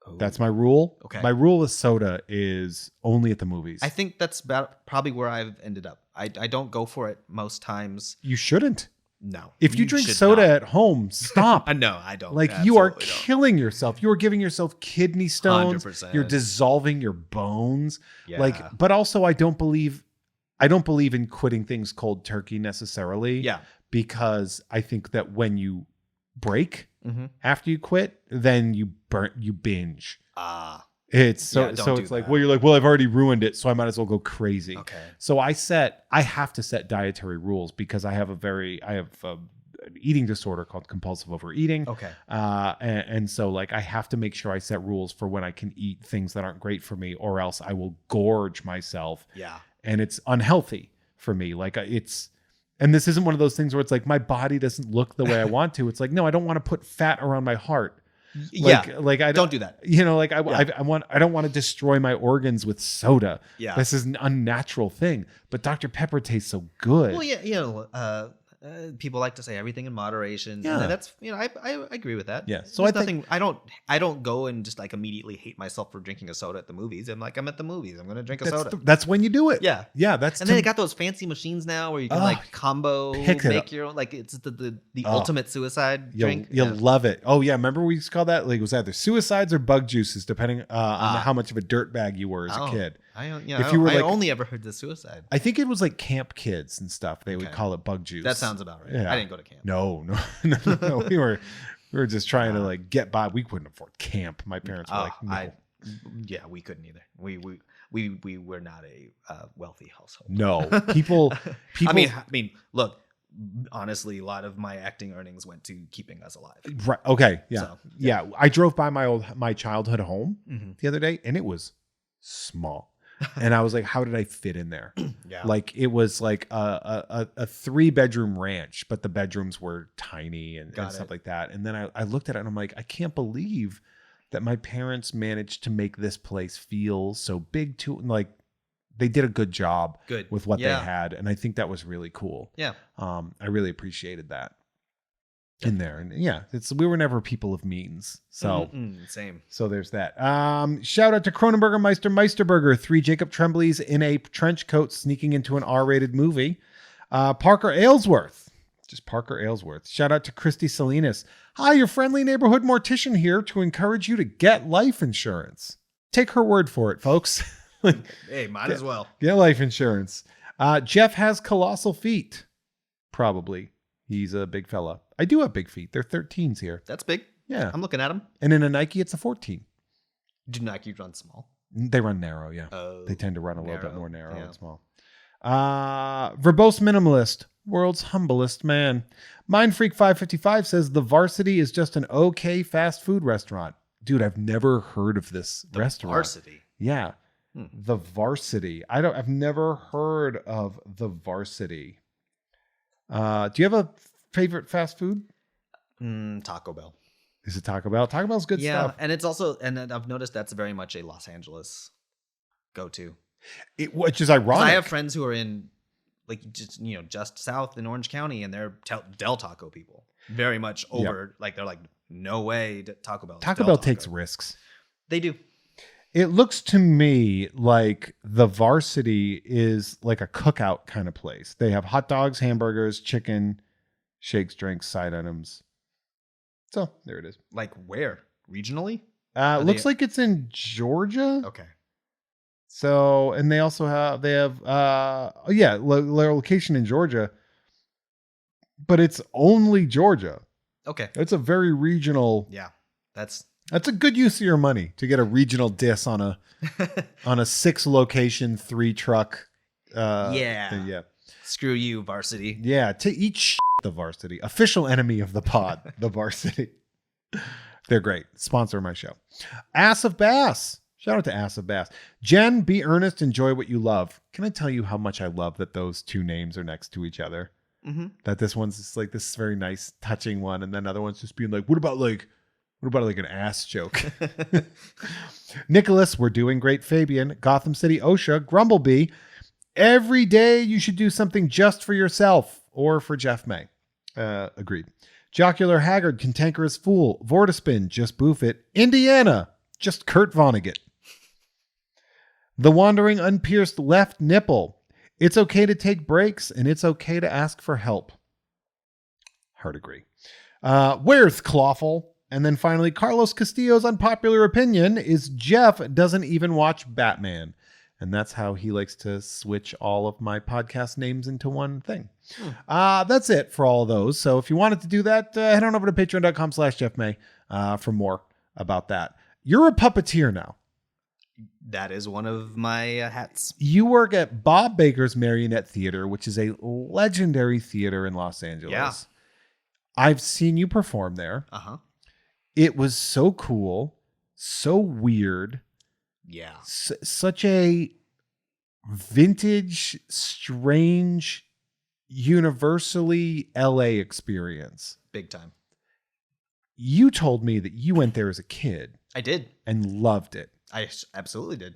Oh. That's my rule. Okay. My rule with soda is only at the movies. I think that's probably where I've ended up. I don't go for it most times. You shouldn't. No. If you drink soda at home, stop. No, I don't. Like you are killing yourself. You are giving yourself kidney stones. 100%. You're dissolving your bones. Yeah. Like, but also I don't believe in quitting things cold turkey necessarily. Yeah. Because I think that when you break after you quit, then you binge. It's it's like, well, you're like, well, I've already ruined it, so I might as well go crazy. Okay. So I have to set dietary rules because I have an eating disorder called compulsive overeating. Okay. And so like I have to make sure I set rules for when I can eat things that aren't great for me, or else I will gorge myself. Yeah. And it's unhealthy for me. Like and this isn't one of those things where it's like my body doesn't look the way I want to. It's like, no, I don't want to put fat around my heart. Like I don't do that. You know, like I don't want to destroy my organs with soda. Yeah. This is an unnatural thing. But Dr. Pepper tastes so good. Well, yeah, people like to say everything in moderation. Yeah. And that's, I agree with that. Yeah. So There's I think I don't go and just like immediately hate myself for drinking a soda at the movies. I'm at the movies. I'm going to drink a soda. that's when you do it. Yeah. Yeah. And then they got those fancy machines now where you can like combo, make your own, like it's the ultimate suicide drink. You'll love it. Oh yeah. Remember we used to call that, like, it was either suicides or bug juices, depending on how much of a dirtbag you were as a kid. I only ever heard the suicide. I think it was like camp kids and stuff. They would call it bug juice. That sounds about right. Yeah. I didn't go to camp. No. We were just trying to like get by. We couldn't afford camp. My parents were like, no. We couldn't either. We were not a wealthy household. No, people. I mean, look. Honestly, a lot of my acting earnings went to keeping us alive. Right. Okay. Yeah. So, yeah. I drove by my childhood home the other day, and it was small. And I was like, how did I fit in there? Yeah. Like it was like a 3-bedroom ranch, but the bedrooms were tiny and stuff like that. And then I looked at it and I'm like, I can't believe that my parents managed to make this place feel so big too. Like they did a good job with what they had. And I think that was really cool. Yeah. I really appreciated that in there. And we were never people of means. So same. So there's that. Shout out to Cronenberger Meisterburger, 3 Jacob Trembleys in a trench coat sneaking into an R-rated movie. Parker Aylesworth. Just Parker Aylesworth. Shout out to Christy Salinas. Hi, your friendly neighborhood mortician here to encourage you to get life insurance. Take her word for it, folks. Hey, might as well. Get life insurance. Jeff has colossal feet. Probably. He's a big fella. I do have big feet. They're 13s here. That's big. Yeah. I'm looking at them. And in a Nike, it's a 14. Do Nike run small? They run narrow, yeah. Oh, they tend to run a little bit more narrow and small. Verbose Minimalist, world's humblest man. Mindfreak555 says the Varsity is just an okay fast food restaurant. Dude, I've never heard of this restaurant. Varsity? Yeah. The Varsity. I've never heard of the Varsity. Do you have a favorite fast food? Taco Bell. Is it Taco Bell? Taco Bell's good stuff. And it's also, and I've noticed that's very much a Los Angeles go-to. Which is ironic. I have friends who are in, like, just south in Orange County, and they're Del Taco people. Very much over, like, they're like, no way, Taco Bell. Taco Bell takes risks. They do. It looks to me like the Varsity is like a cookout kind of place. They have hot dogs, hamburgers, chicken, shakes, drinks, side items. So there it is. Like where? Regionally? Looks like it's in Georgia. Okay. So, and they also have, location in Georgia, but it's only Georgia. Okay. It's a very regional. Yeah. That's a good use of your money to get a regional diss on a 6-location 3-truck. Yeah. Screw you, Varsity. Yeah. To eat the Varsity, official enemy of the pod, the Varsity. They're great. Sponsor my show. Ass of Bass. Shout out to Ass of Bass. Jen, be earnest. Enjoy what you love. Can I tell you how much I love that those 2 names are next to each other? Mm-hmm. That this one's just like this very nice, touching one, and then other one's just being like, what about an ass joke? Nicolas, we're doing great. Fabian, Gotham City, OSHA, Grumblebee. Every day you should do something just for yourself or for Jeff May. Agreed. Jocular Haggard, Cantankerous Fool, Vortispin, just boof it. Indiana, just Kurt Vonnegut. The Wandering Unpierced Left Nipple. It's okay to take breaks and it's okay to ask for help. Hard agree. Where's Clawful? And then finally, Carlos Castillo's unpopular opinion is Jeff doesn't even watch Batman. And that's how he likes to switch all of my podcast names into one thing. That's it for all of those. So if you wanted to do that, head on over to patreon.com/JeffMay for more about that. You're a puppeteer now. That is one of my hats. You work at Bob Baker's Marionette Theater, which is a legendary theater in Los Angeles. Yeah. I've seen you perform there. Uh-huh. It was so cool, so weird. Yeah. Such a vintage, strange, universally LA experience. Big time. You told me that you went there as a kid. I did. And loved it. I absolutely did.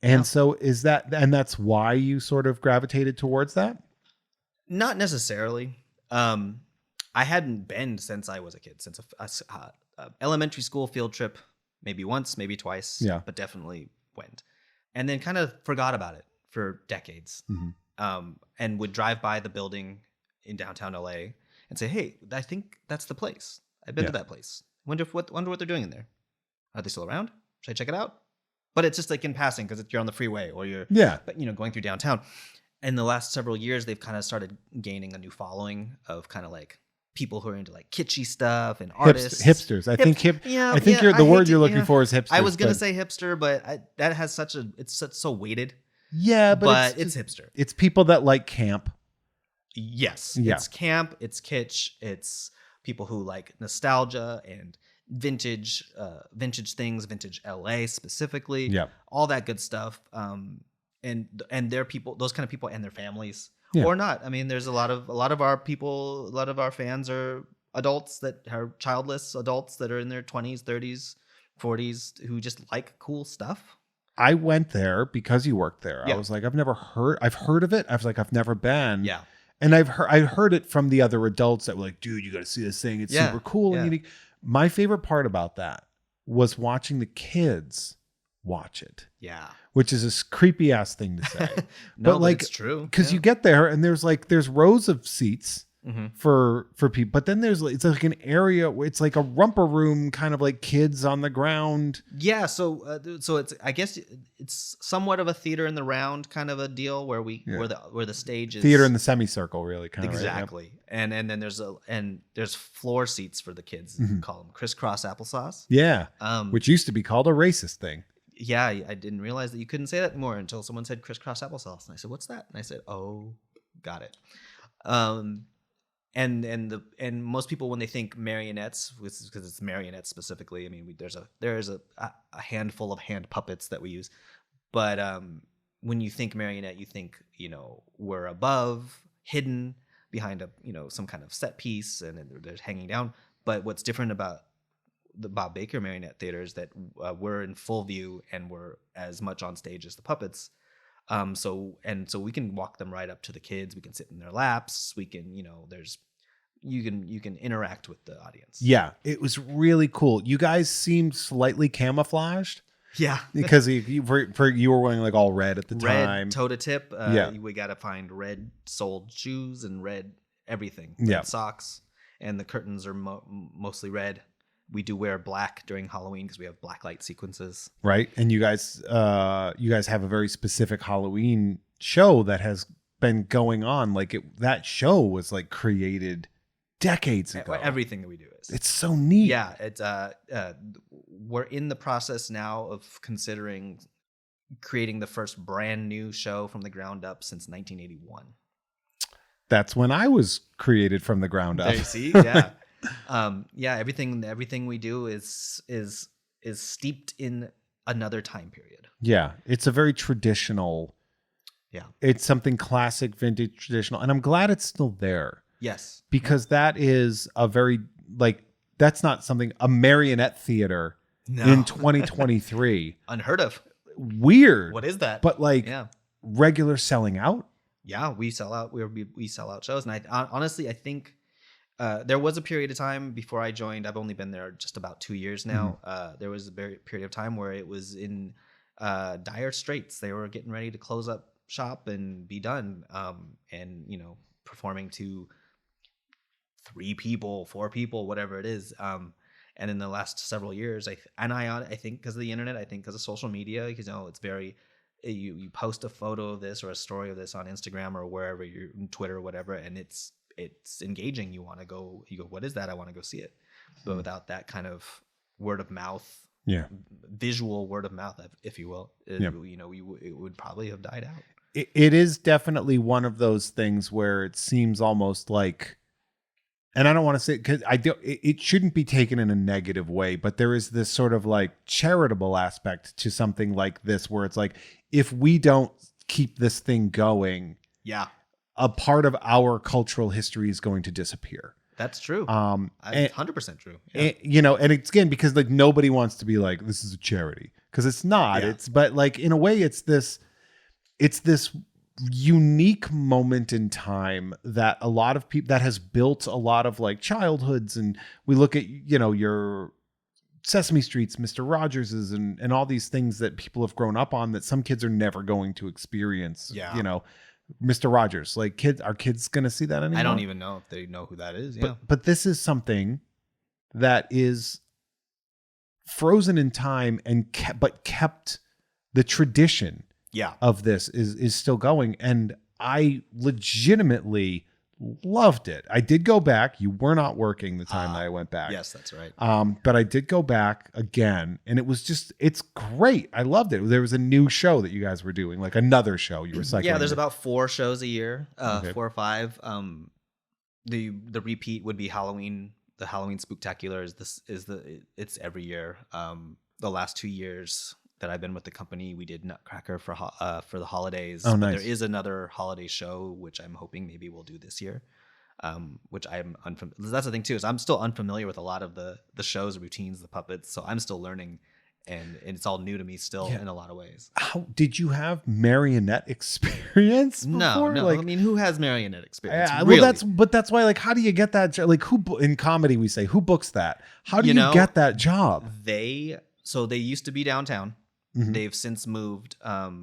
And so and that's why you sort of gravitated towards that? Not necessarily. I hadn't been since I was a kid, since a elementary school field trip, maybe once, maybe twice, Yeah. but definitely went. And then kind of forgot about it for decades. And would drive by the building in downtown LA and say, hey, I think that's the place. I've been to that place. Wonder what they're doing in there. Are they still around? Should I check it out? But it's just like in passing because you're on the freeway or you're going through downtown. In the last several years, they've kind of started gaining a new following of kind of like people who are into like kitschy stuff and artists. Hipsters. I think the word you're looking for is hipster. I was going to say hipster, but that has so weighted. Yeah, but it's hipster. It's people that like camp. Yes. Yeah. It's camp, it's kitsch, it's people who like nostalgia and vintage things, vintage LA specifically. Yeah. All that good stuff. And they're people, those kind of people and their families. Yeah. Or not. I mean, there's a lot of our fans are adults that are childless adults that are in their 20s, 30s, 40s who just like cool stuff. I went there because you worked there. Yeah. I was like, I've heard of it. I was like, I've never been. Yeah. And I heard it from the other adults that were like, dude, you got to see this thing. It's super cool and unique. My favorite part about that was watching the kids watch it. Yeah. Which is a creepy ass thing to say. But it's true. Because you get there and there's rows of seats for people, but then it's like an area where it's like a romper room, kind of like kids on the ground. Yeah, so it's, I guess it's somewhat of a theater in the round kind of a deal where where the stage is theater in the semicircle, really, kind of exactly. Right? And then there's floor seats for the kids. Call them crisscross applesauce. Yeah, which used to be called a racist thing. Yeah, I didn't realize that you couldn't say that anymore until someone said crisscross applesauce, and I said, "What's that?" And I said, "Oh, got it." And most people when they think marionettes, because it's marionettes specifically. I mean, there's a handful of hand puppets that we use, but when you think marionette, you think we're above, hidden behind some kind of set piece, and they're hanging down. But what's different about the Bob Baker Marionette Theater is that we're in full view and we're as much on stage as the puppets. So we can walk them right up to the kids. We can sit in their laps. We can, you can interact with the audience. Yeah, it was really cool. You guys seemed slightly camouflaged. Yeah, because you were wearing like all red at the time. Red toe to tip. We got to find red soled shoes and red everything. Red socks, and the curtains are mostly red. We do wear black during Halloween because we have black light sequences. Right. And you guys have a very specific Halloween show that has been going on. Like that show was like created decades ago. Everything that we do is. It's so neat. Yeah. It's we're in the process now of considering creating the first brand new show from the ground up since 1981. That's when I was created from the ground up. There you see? Yeah. Everything we do is steeped in another time period. Yeah, it's a very traditional. Yeah, it's something classic, vintage, traditional, and I'm glad it's still there. Yes, because that is a very that's not something a marionette theater in 2023 unheard of. Weird. What is that? But regular selling out. Yeah, we sell out. We sell out shows, and I think. There was a period of time before I joined. I've only been there just about 2 years now. There was a period of time where it was in dire straits. They were getting ready to close up shop and be done. And performing to 3 people, 4 people, whatever it is. And in the last several years, I think because of the internet, I think because of social media, it's very. You post a photo of this or a story of this on Instagram or wherever you're Twitter or whatever, and it's engaging. You want to go, what is that? I want to go see it. But without that kind of word of mouth, visual word of mouth, if you will, it would probably have died out. It is definitely one of those things where it seems almost like, and I don't want to say, because it shouldn't be taken in a negative way, but there is this sort of like charitable aspect to something like this, where it's like, if we don't keep this thing going, a part of our cultural history is going to disappear. That's true. 100% true. Yeah. And it's again because nobody wants to be like, this is a charity, because it's not. Yeah. But in a way, it's this unique moment in time that a lot of people that has built a lot of like childhoods. And we look at, your Sesame Streets, Mr. Rogers's, and all these things that people have grown up on that some kids are never going to experience. Yeah. Mr. Rogers, like are kids going to see that anymore? I don't even know if they know who that is. Yeah. But this is something that is frozen in time and kept the tradition of this is still going. And I legitimately loved it. I did go back. You were not working the time that I went back. Yes, that's right. But I did go back again, and it's great. I loved it. There was a new show that you guys were doing, like another show you were cycling. Yeah, there's about 4 shows a year, 4 or 5. The repeat would be Halloween. The Halloween Spooktacular it's every year. The last 2 years that I've been with the company, we did Nutcracker for the holidays. Oh, nice. But there is another holiday show which I'm hoping maybe we'll do this year. Which I'm unfamiliar. That's the thing too, is I'm still unfamiliar with a lot of the shows, routines, the puppets. So I'm still learning, and it's all new to me still in a lot of ways. How did you have marionette experience before? No. Like, I mean, who has marionette experience? Really? Well, that's why. Like, how do you get that? Like, in comedy we say, who books that? How do you get that job? They used to be downtown. Mm-hmm. They've since moved around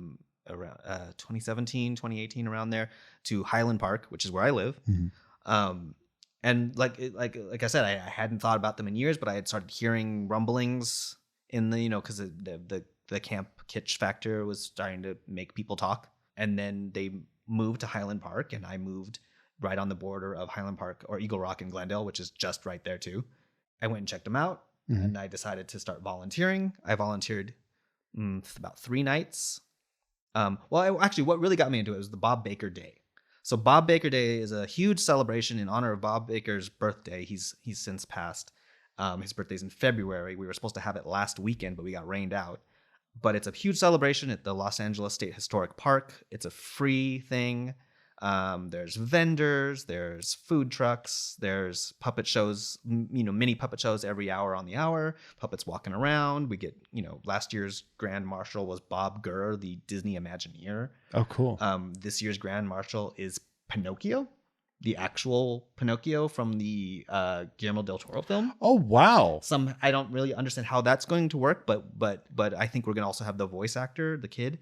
2017, 2018, around there to Highland Park, which is where I live. Mm-hmm. And like I said, I hadn't thought about them in years, but I had started hearing rumblings in the, because the camp kitsch factor was starting to make people talk. And then they moved to Highland Park, and I moved right on the border of Highland Park or Eagle Rock in Glendale, which is just right there too. I went and checked them out, and I decided to start volunteering. I volunteered about 3 nights. Actually, what really got me into it was the Bob Baker Day. So Bob Baker Day is a huge celebration in honor of Bob Baker's birthday. He's since passed. His birthday's in February. We were supposed to have it last weekend, but we got rained out. But it's a huge celebration at the Los Angeles State Historic Park. It's a free thing. There's vendors, there's food trucks, there's puppet shows, mini puppet shows every hour on the hour, puppets walking around. We get, last year's Grand Marshal was Bob Gurr, the Disney Imagineer. Oh, cool. This year's Grand Marshal is Pinocchio, the actual Pinocchio from the Guillermo del Toro film. Oh, wow. I don't really understand how that's going to work, but I think we're going to also have the voice actor, the kid,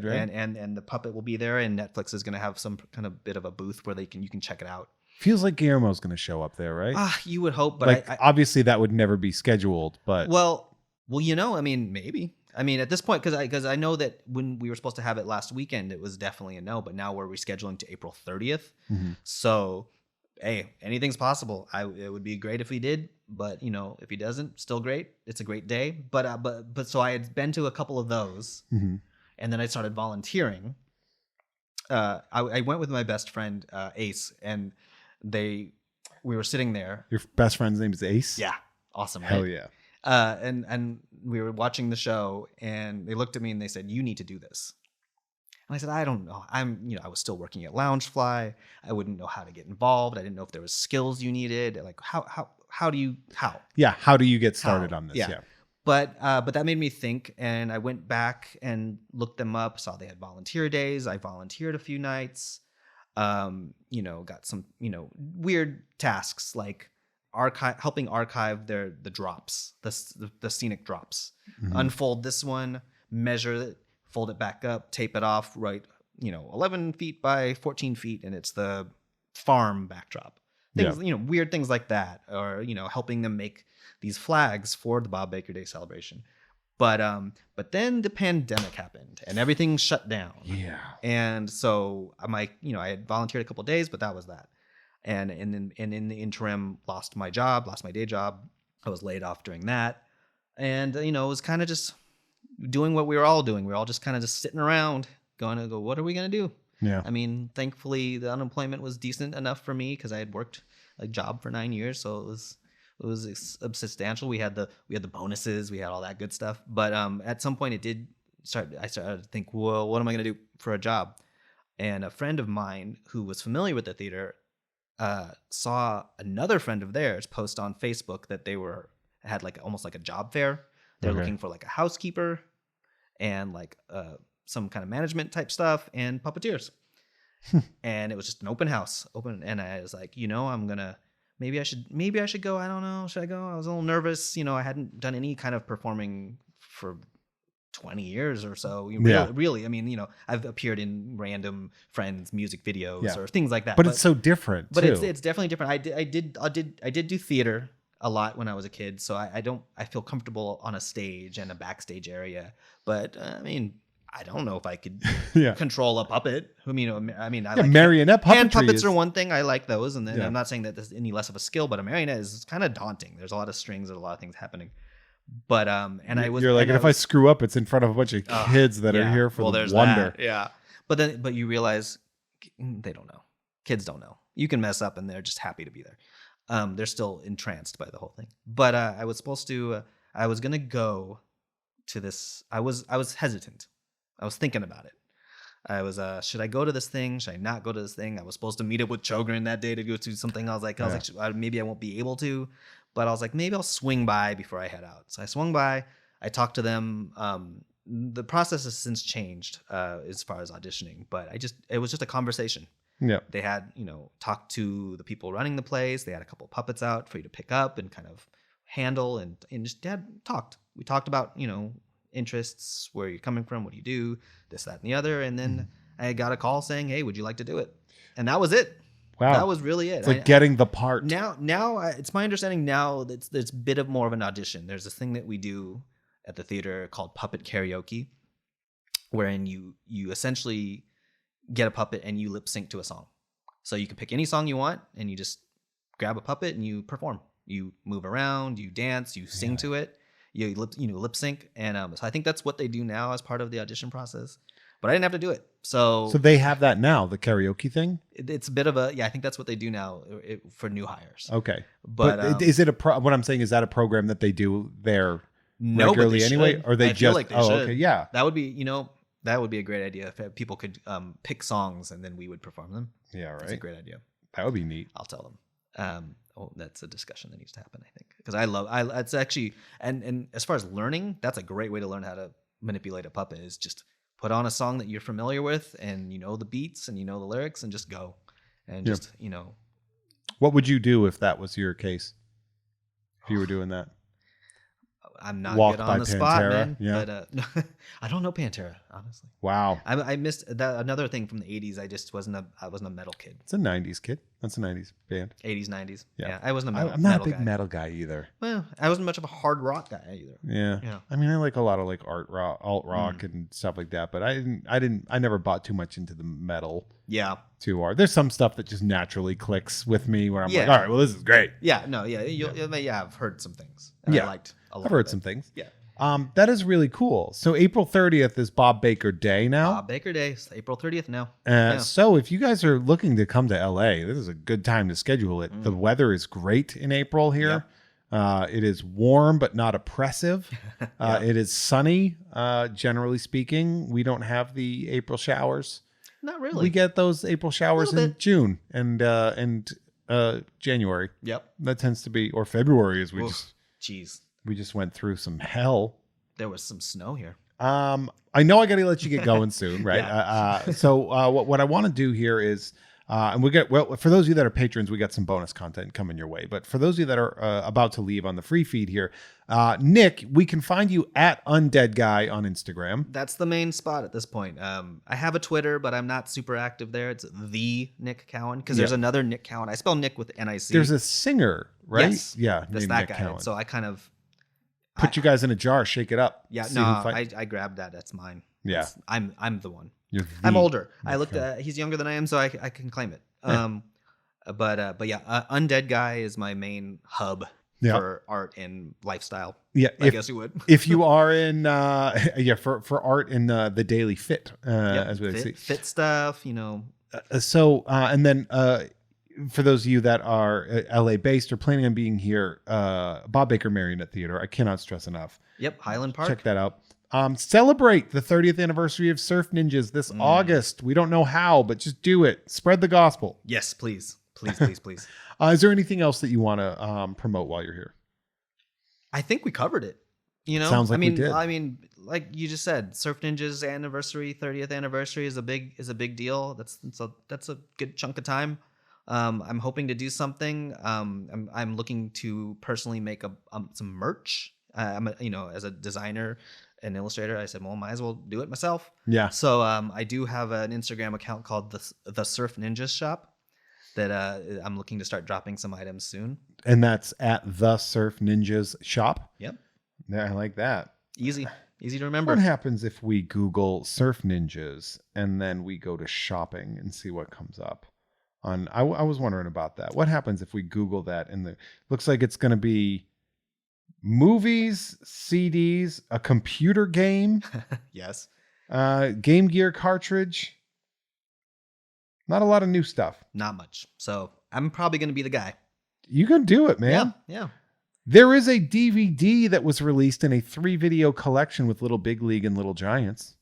right? And the puppet will be there, and Netflix is going to have some kind of bit of a booth where you can check it out. Feels like Guillermo's going to show up there, right? You would hope, but obviously that would never be scheduled, but well, I mean, maybe. I mean, at this point, because I know that when we were supposed to have it last weekend, it was definitely a no. But now we're rescheduling to April 30th. Mm-hmm. So, hey, anything's possible. It would be great if he did, but if he doesn't, still great. It's a great day. But so I had been to a couple of those, and then I started volunteering. I went with my best friend Ace, and we were sitting there. Your best friend's name is Ace? Yeah, awesome. Hell right? Yeah. And we were watching the show, and they looked at me and they said, "You need to do this." And I said, "I don't know. I was still working at Loungefly. I wouldn't know how to get involved. I didn't know if there was skills you needed. Like how do you?" Yeah. How do you get started on this? Yeah. But that made me think, and I went back and looked them up. Saw they had volunteer days. I volunteered a few nights. Got some weird tasks like helping archive the drops, the scenic drops. Mm-hmm. Unfold this one, measure it, fold it back up, tape it off, right, 11 feet by 14 feet, and it's the farm backdrop. Things, weird things like that, or helping them make these flags for the Bob Baker Day celebration. But then the pandemic happened and everything shut down. Yeah. And so I had volunteered a couple of days, but that was that. And in the interim, lost my day job. I was laid off during that. And, it was kind of just doing what we were all doing. We were all just kind of just sitting around going, what are we going to do? Yeah. I mean, thankfully, the unemployment was decent enough for me because I had worked a job for 9 years. So it was substantial. We had the bonuses. We had all that good stuff. But at some point, I started to think, well, what am I going to do for a job? And a friend of mine who was familiar with the theater saw another friend of theirs post on Facebook that they had almost like a job fair. They're looking for like a housekeeper and like some kind of management type stuff and puppeteers. and it was just an open house, and I was like, maybe I should go. I don't know, should I go? I was a little nervous. I hadn't done any kind of performing for 20 years or so. Really. I mean, I've appeared in random friends' music videos or things like that. But it's so different. But too. it's definitely different. I did do theater a lot when I was a kid, so I feel comfortable on a stage and a backstage area. But I mean, I don't know if I could control a puppet. I like marionette puppetry. Hand puppets are one thing. I like those, and then I'm not saying that there's any less of a skill, but a marionette is kind of daunting. There's a lot of strings and a lot of things happening. But you're like, and if I screw up, it's in front of a bunch of kids that are here for the wonder. Yeah. But you realize they don't know. Kids don't know. You can mess up, and they're just happy to be there. They're still entranced by the whole thing. But I was gonna go to this. I was hesitant. I was thinking about it. I was, should I go to this thing? Should I not go to this thing? I was supposed to meet up with Chogren that day to go to something. I was like, maybe I won't be able to, but I was like, maybe I'll swing by before I head out. So I swung by. I talked to them. The process has since changed as far as auditioning, but it was just a conversation. Yeah. They had, talked to the people running the place. They had a couple puppets out for you to pick up and kind of handle, and just talked. We talked about, interests, where you're coming from, what do you do, this, that, and the other. And then I got a call saying, hey, would you like to do it? And that was it. Wow. That was really it. It's like getting the part. Now it's my understanding now that it's a bit of more of an audition. There's this thing that we do at the theater called puppet karaoke, wherein you essentially get a puppet and you lip sync to a song. So you can pick any song you want and you just grab a puppet and you perform. You move around, you dance, you sing to it. You lip sync, and so I think that's what they do now as part of the audition process. But I didn't have to do it, so they have that now, the karaoke thing. It's a bit of a I think that's what they do now for new hires. Okay, but is it what I'm saying? Is that a program that they do there regularly anyway, or they just? Like they should. Okay, yeah, that would be that would be a great idea if people could pick songs and then we would perform them. Yeah, right. That's a great idea. That would be neat. I'll tell them. That's a discussion that needs to happen, I think, because it's actually, and as far as learning, that's a great way to learn how to manipulate a puppet, is just put on a song that you're familiar with and the beats and the lyrics and just go and just, What would you do if that was your case? If you were doing that? I'm not good on the spot, man. Yeah. But I don't know Pantera, honestly. Wow. I missed that. Another thing from the 80s, I wasn't a metal kid. It's a 90s kid. That's a 90s band. 80s, 90s. Yeah. I wasn't a metal guy. I'm not a big metal guy either. Well, I wasn't much of a hard rock guy either. Yeah. I mean, I like a lot of like alt rock and stuff like that, but I never bought too much into the metal. Yeah. Too hard. There's some stuff that just naturally clicks with me where I'm like, all right, well, this is great. Yeah. No. Yeah. I've heard some things. Yeah. I liked a lot. I've heard some things. Yeah. That is really cool. So April 30th is Bob Baker Day now. Bob Baker Day, it's April 30th now. So if you guys are looking to come to LA, this is a good time to schedule it. The weather is great in April here. Yep. It is warm but not oppressive. It is sunny, generally speaking. We don't have the April showers. Not really. We get those April showers in June and January. Yep. That tends to be, or February, as Jeez. We just went through some hell. There was some snow here. I know I got to let you get going soon, right? So what I want to do here is, and for those of you that are patrons, we got some bonus content coming your way. But for those of you that are about to leave on the free feed here, Nick, we can find you at Undead Guy on Instagram. That's the main spot at this point. I have a Twitter, but I'm not super active there. It's the Nick Cowan, because there's another Nick Cowan. I spell Nick with N-I-C. There's a singer, right? Yes. Yeah, that's that guy. Cowan. So I kind of put you guys in a jar, shake it up. Yeah, no, I grabbed that. That's mine. Yeah, I'm the one. I'm older. I looked. He's younger than I am, so I can claim it. But yeah, Undead Guy is my main hub for art and lifestyle. Yeah, I guess you would. If you are in, for art in the daily fit, as we see, fit stuff, So and then for those of you that are LA based or planning on being here, Bob Baker Marionette Theater. I cannot stress enough. Yep, Highland Park. Check that out. Celebrate the 30th anniversary of Surf Ninjas this August. We don't know how, but just do it. Spread the gospel. Yes, please. Please. Is there anything else that you want to promote while you're here? I think we covered it. You know, Sounds like we did. I mean, like you just said, Surf Ninja's anniversary, 30th anniversary is a big deal. That's a good chunk of time. I'm hoping to do something. I'm looking to personally make some merch. As a designer and illustrator, I said, well, might as well do it myself. Yeah. So I do have an Instagram account called the Surf Ninjas Shop that I'm looking to start dropping some items soon. And that's at the Surf Ninjas Shop. Yep. Yeah, I like that. Easy to remember. What happens if we Google Surf Ninjas and then we go to shopping and see what comes up? I was wondering about that. What happens if we Google that and looks like it's going to be movies, CDs, a computer game, Yes. Game Gear cartridge. Not a lot of new stuff. Not much. So I'm probably going to be the guy. You can do it, man. Yeah. There is a DVD that was released in a 3-video collection with Little Big League and Little Giants.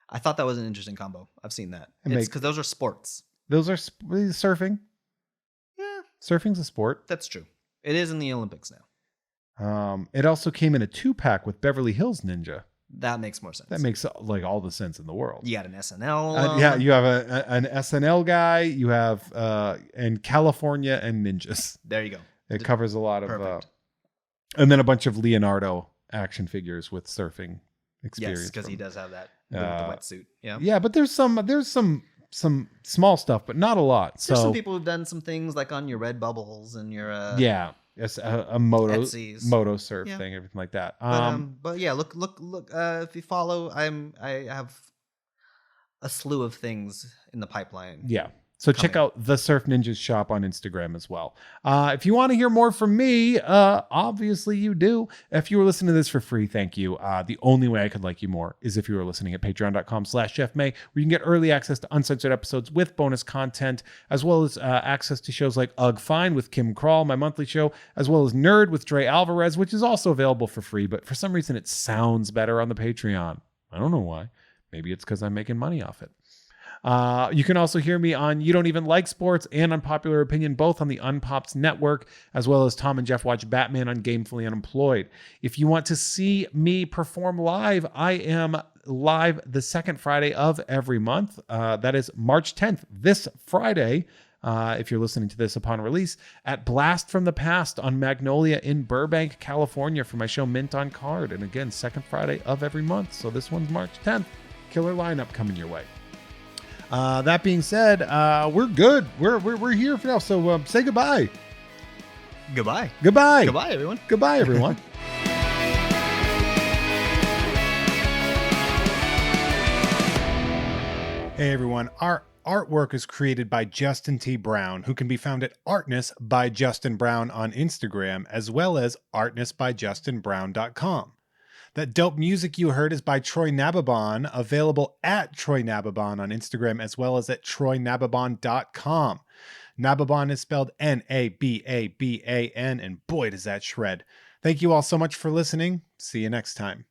I thought that was an interesting combo. I've seen that. It's because those are sports. Those are surfing. Yeah. Surfing's a sport. That's true. It is in the Olympics now. It also came in a 2-pack with Beverly Hills Ninja. That makes more sense. That makes like all the sense in the world. You got an SNL. Yeah, you have an SNL guy. You have and California and ninjas. There you go. It covers a lot of, Perfect. and then a bunch of Leonardo action figures with surfing experience. Yes, because he does have that the wetsuit. Yeah. Yeah, but there's some small stuff, but not a lot. There's so some people who've done some things like on your Red Bubbles and your yeah. Yes, a moto surf Yeah. thing, everything like that. But yeah, look. If you follow, I have a slew of things in the pipeline. Yeah. So check out the Surf Ninjas Shop on Instagram as well. If you want to hear more from me, obviously you do. If you were listening to this for free, thank you. The only way I could like you more is if you were listening at patreon.com/JeffMay, where you can get early access to uncensored episodes with bonus content, as well as access to shows like Ugh Fine with Kim Krall, my monthly show, as well as Nerd with Dre Alvarez, which is also available for free, but for some reason it sounds better on the Patreon. I don't know why. Maybe it's because I'm making money off it. You can also hear me on You Don't Even Like Sports and Unpopular Opinion, both on the Unpops Network, as well as Tom and Jeff Watch Batman on Gamefully Unemployed. If you want to see me perform live, I am live the second Friday of every month. That is March 10th, this Friday. If you're listening to this upon release, at Blast from the Past on Magnolia in Burbank, California for my show Mint on Card. And again, second Friday of every month. So this one's March 10th. Killer lineup coming your way. That being said, we're good. We're here for now. So say goodbye. Goodbye. Goodbye. Goodbye, everyone. Goodbye, everyone. Hey, everyone. Our artwork is created by Justin T. Brown, who can be found at Artness by Justin Brown on Instagram, as well as artnessbyjustinbrown.com. That dope music you heard is by Troy Nababon, available at Troy Nababon on Instagram, as well as at troynababon.com. Nababon is spelled Nababan, and boy, does that shred. Thank you all so much for listening. See you next time.